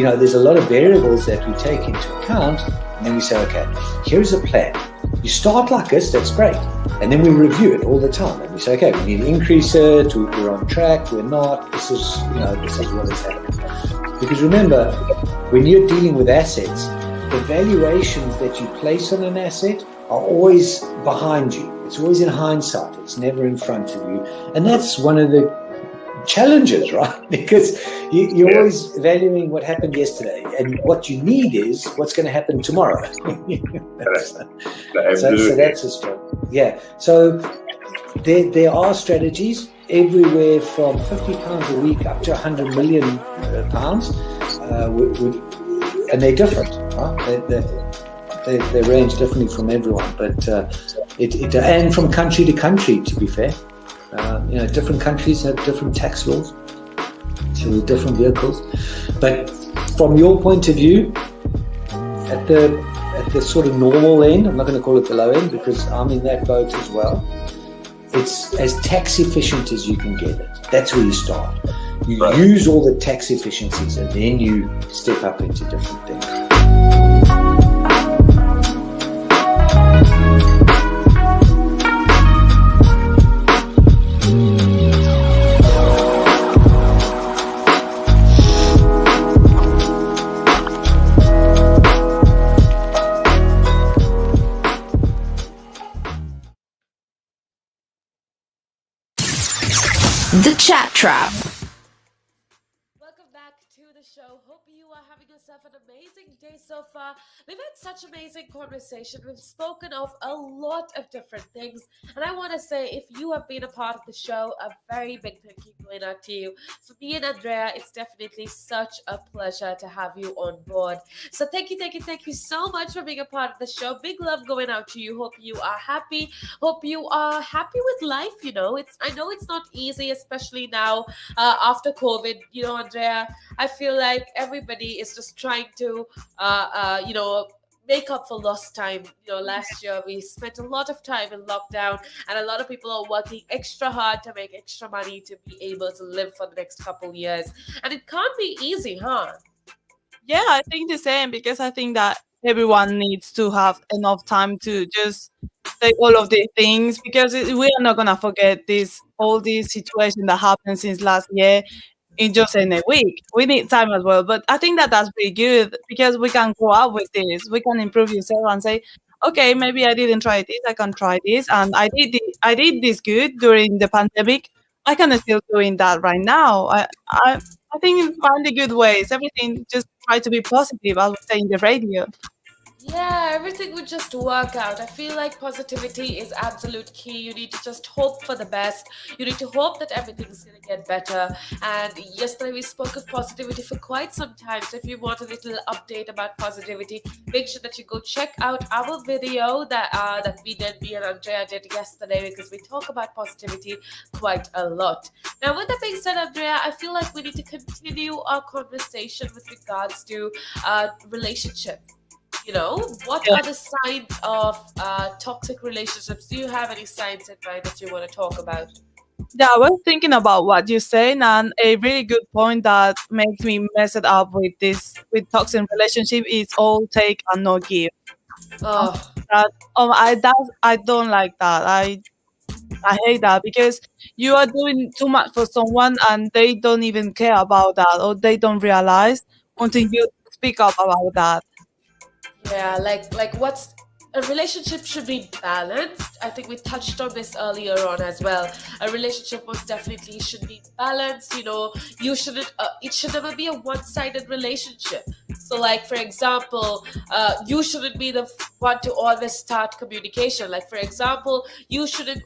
There's a lot of variables that we take into account, and then we say, okay, here's a plan. You start like this, that's great. And then we review it all the time. And we say, okay, we need to increase it, we're on track, we're not, this is what is happening. Because remember, when you're dealing with assets, the valuations that you place on an asset are always behind you. It's always in hindsight. It's never in front of you. And that's one of the challenges, right? Because you're always valuing what happened yesterday. And what you need is what's going to happen tomorrow. So that's a struggle. Yeah. So there are strategies everywhere from £50 a week up to £100 million. and they're different. Right? They range differently from everyone, but and from country to country. To be fair, different countries have different tax laws, so with different vehicles. But from your point of view, at the sort of normal end, I'm not going to call it the low end because I'm in that boat as well. It's as tax efficient as you can get it. That's where you start. You use all the tax efficiencies and then you step up into different things. The Chat Trap. Welcome back to the show. Hope you are having yourself an amazing day so far. We've had such amazing conversation. We've spoken of a lot of different things. And I want to say, if you have been a part of the show, a very big thank you going out to you. For me and Andrea, it's definitely such a pleasure to have you on board. So thank you so much for being a part of the show. Big love going out to you. Hope you are happy. Hope you are happy with life. I know it's not easy, especially now after COVID. Andrea, I feel like everybody is just trying to, make up for lost time. Last year we spent a lot of time in lockdown, and a lot of people are working extra hard to make extra money to be able to live for the next couple years. And it can't be easy, huh? Yeah, I think the same because I think that everyone needs to have enough time to just take all of these things because we are not gonna forget all this situation that happened since last year in just in a week. We need time as well, but I think that that's pretty good because we can go out with this. We can improve yourself and say, okay, maybe I didn't try this. I can try this, and I did this good during the pandemic. I can still doing that right now. I think find the good ways. Everything just try to be positive. I would say in the radio. Yeah, everything would just work out. I feel like positivity is absolute key. You need to just hope for the best. You need to hope that everything's going to get better. And yesterday we spoke of positivity for quite some time. So if you want a little update about positivity, make sure that you go check out our video that me and Andrea did yesterday, because we talk about positivity quite a lot. Now, with that being said, Andrea, I feel like we need to continue our conversation with regards to relationships. What Yeah. are the signs of toxic relationships? Do you have any signs in mind that you want to talk about? Yeah, I was thinking about what you're saying, and a really good point that makes me mess it up with toxic relationship is all take and no give. Um, Oh, that I don't like that. I hate that because you are doing too much for someone and they don't even care about that or they don't realize until you speak up about that. yeah, like what's a relationship should be balanced. I think we touched on this earlier on as well. A relationship most definitely should be balanced. You shouldn't. It should never be a one-sided relationship. So, like for example, you shouldn't be the one to always start communication. Like for example,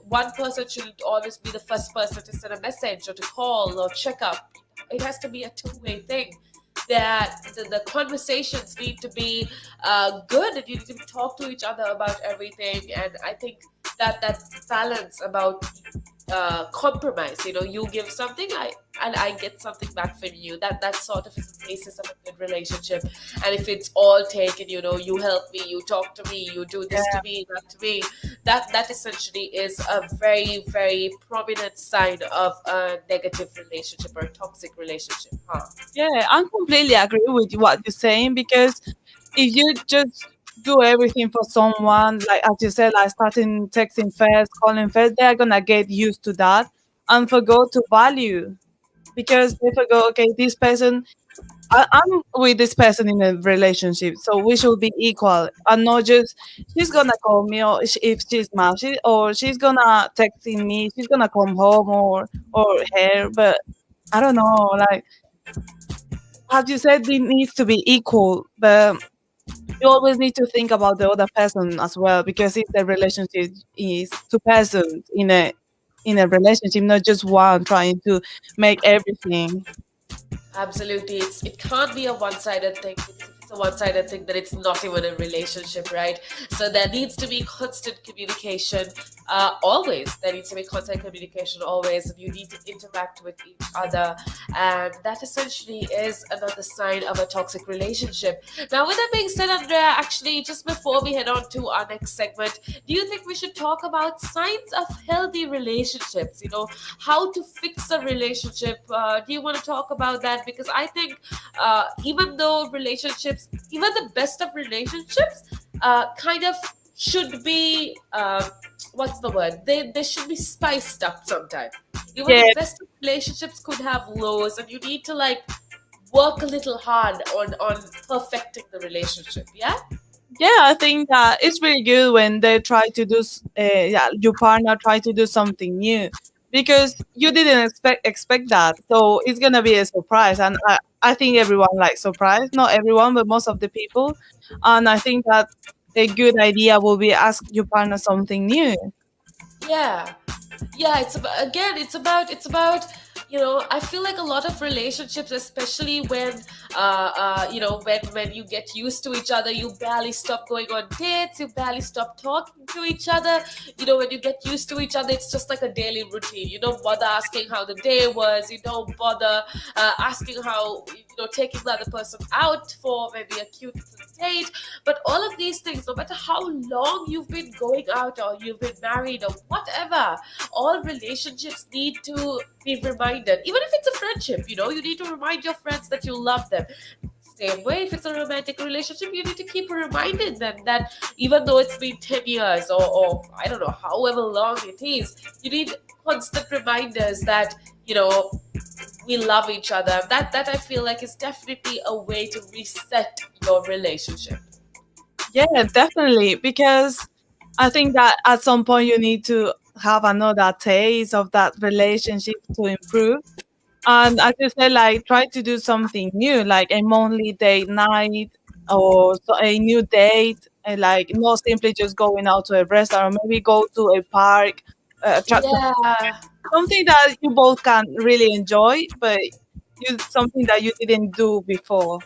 one person shouldn't always be the first person to send a message or to call or check up. It has to be a two-way thing. That the conversations need to be good, and you need to talk to each other about everything. And I think that balance about compromise. You give something, I get something back from you. That sort of is the basis of a good relationship. And if it's all taken, you help me, you talk to me, you do this to me, that to me, that essentially is a very, very prominent sign of a negative relationship or a toxic relationship, huh? Yeah, I completely agree with what you're saying because if you just do everything for someone, like as you said, like starting texting first, calling first, they are gonna get used to that and forgo to value because they forgo, okay, this person, I'm with this person in a relationship, so we should be equal and not just she's gonna call me or if she's mad, or she's gonna texting me, she's gonna come home or her, but I don't know, like as you said, it needs to be equal, but you always need to think about the other person as well because if the relationship is two persons in a relationship, not just one trying to make everything. Absolutely, it can't be a one-sided thing. Because if it's a one-sided thing, then it's not even a relationship, right? So there needs to be constant communication, always. There needs to be constant communication always, and you need to interact with each other, and that essentially is another sign of a toxic relationship. Now, with that being said, Andrea, actually, just before we head on to our next segment, do you think we should talk about signs of healthy relationships? How to fix a relationship. Do you want to talk about that? Because I think even though relationships, even the best of relationships, kind of should be, what's the word? They should be spiced up sometimes. Even Yeah, the best of relationships could have lows, and you need to like work a little hard on perfecting the relationship. Yeah. yeah, I think that it's really good when they try to do, yeah, your partner try to do something new, because you didn't expect that, so it's gonna be a surprise. And I think everyone likes surprise, not everyone, but most of the people. And I think that a good idea will be ask your partner something new. Yeah. Yeah, it's about I feel like a lot of relationships, especially when when you get used to each other, you barely stop going on dates, you barely stop talking to each other. When you get used to each other, it's just like a daily routine. You don't bother asking how the day was, you don't bother asking how, taking the other person out for maybe a cute little date. But all of these things, no matter how long you've been going out or you've been married or whatever, all relationships need to be reminded. Even if it's a friendship, you need to remind your friends that you love them. Same way, if it's a romantic relationship, you need to keep reminding them that even though it's been 10 years or I don't know, however long it is, you need constant reminders that, we love each other. That I feel like is definitely a way to reset your relationship. Yeah, definitely. Because I think that at some point you need to have another taste of that relationship to improve. And as you said, like try to do something new, like a monthly date night or a new date, and like not simply just going out to a restaurant, maybe go to a park, Yeah. something that you both can really enjoy, but something that you didn't do before.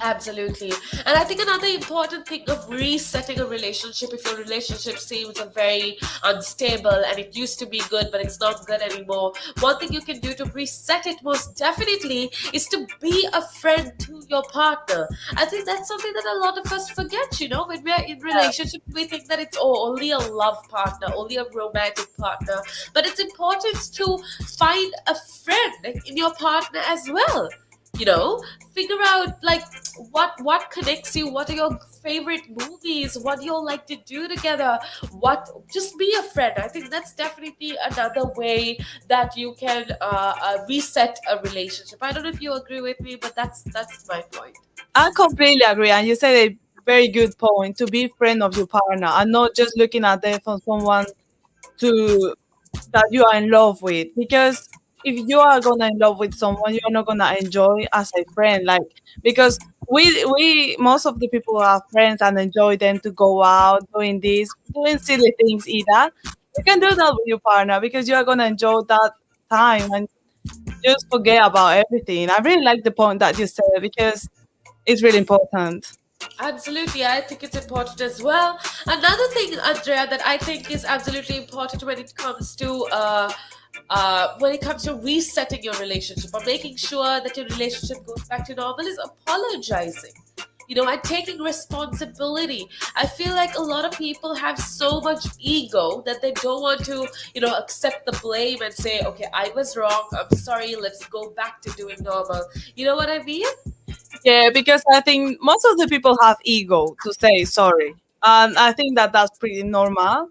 Absolutely. And I think another important thing of resetting a relationship, if your relationship seems very unstable and it used to be good, but it's not good anymore, one thing you can do to reset it most definitely is to be a friend to your partner. I think that's something that a lot of us forget, when we're in relationship, we think that it's only a love partner, only a romantic partner. But it's important to find a friend in your partner as well. Figure out like what connects you, what are your favorite movies, what do you like to do together, what just be a friend. I think that's definitely another way that you can reset a relationship. I don't know if you agree with me, but that's my point. I completely agree, and you said a very good point, to be friend of your partner and not just looking at them for someone to that you are in love with. Because if you are gonna in love with someone, you're not gonna enjoy as a friend. Like, because we most of the people are friends and enjoy them to go out doing this, doing silly things either. You can do that with your partner because you are gonna enjoy that time and just forget about everything. I really like the point that you said because it's really important. Absolutely, I think it's important as well. Another thing, Andrea, that I think is absolutely important when it comes to resetting your relationship or making sure that your relationship goes back to normal is apologizing. And taking responsibility. I feel like a lot of people have so much ego that they don't want to, accept the blame and say, okay, I was wrong. I'm sorry. Let's go back to doing normal. You know what I mean? Yeah, because I think most of the people have ego to say sorry, and I think that that's pretty normal.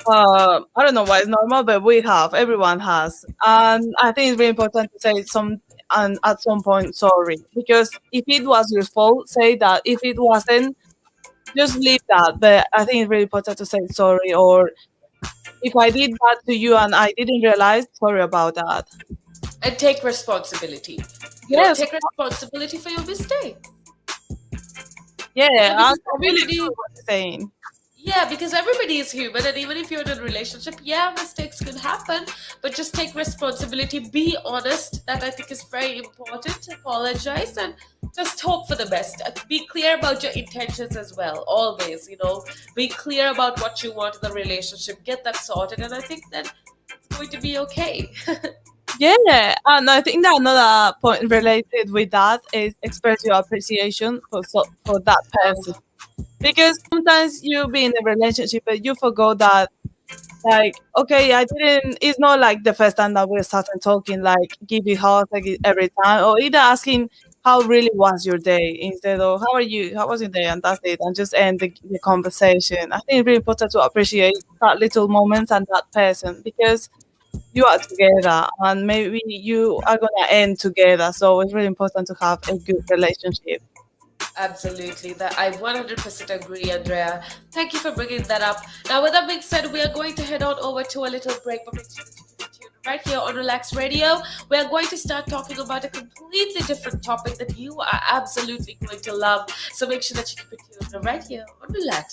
I don't know why it's normal, but everyone has, and I think it's really important to say some and at some point sorry, because if it was your fault, say that. If it wasn't, just leave that. But I think it's really important to say sorry, or if I did that to you and I didn't realize, sorry about that. And take responsibility. Yes, Take responsibility for your mistake. yeah, Because I'm completely everybody, true what you're saying. yeah, because everybody is human, and even if you're in a relationship, yeah, mistakes could happen, but just take responsibility, be honest. That I think is very important. Apologize, and just hope for the best. Be clear about your intentions as well. Always, be clear about what you want in the relationship. Get that sorted, and I think that it's going to be okay. Yeah, and I think that another point related with that is express your appreciation for that person. Because sometimes you be in a relationship but you forgot that, like, okay, I didn't, it's not like the first time that we started talking, like give you hugs like every time, or either asking how really was your day instead of how are you, how was your day, and that's it, and just end the conversation. I think it's really important to appreciate that little moments and that person, because you are together and maybe you are gonna end together. So it's really important to have a good relationship. Absolutely. That I 100% agree, Andrea. Thank you for bringing that up. Now, with that being said, we are going to head on over to a little break, but make sure that you keep it tuned right here on Relax Radio. We are going to start talking about a completely different topic that you are absolutely going to love. So make sure that you keep it tuned right here on Relax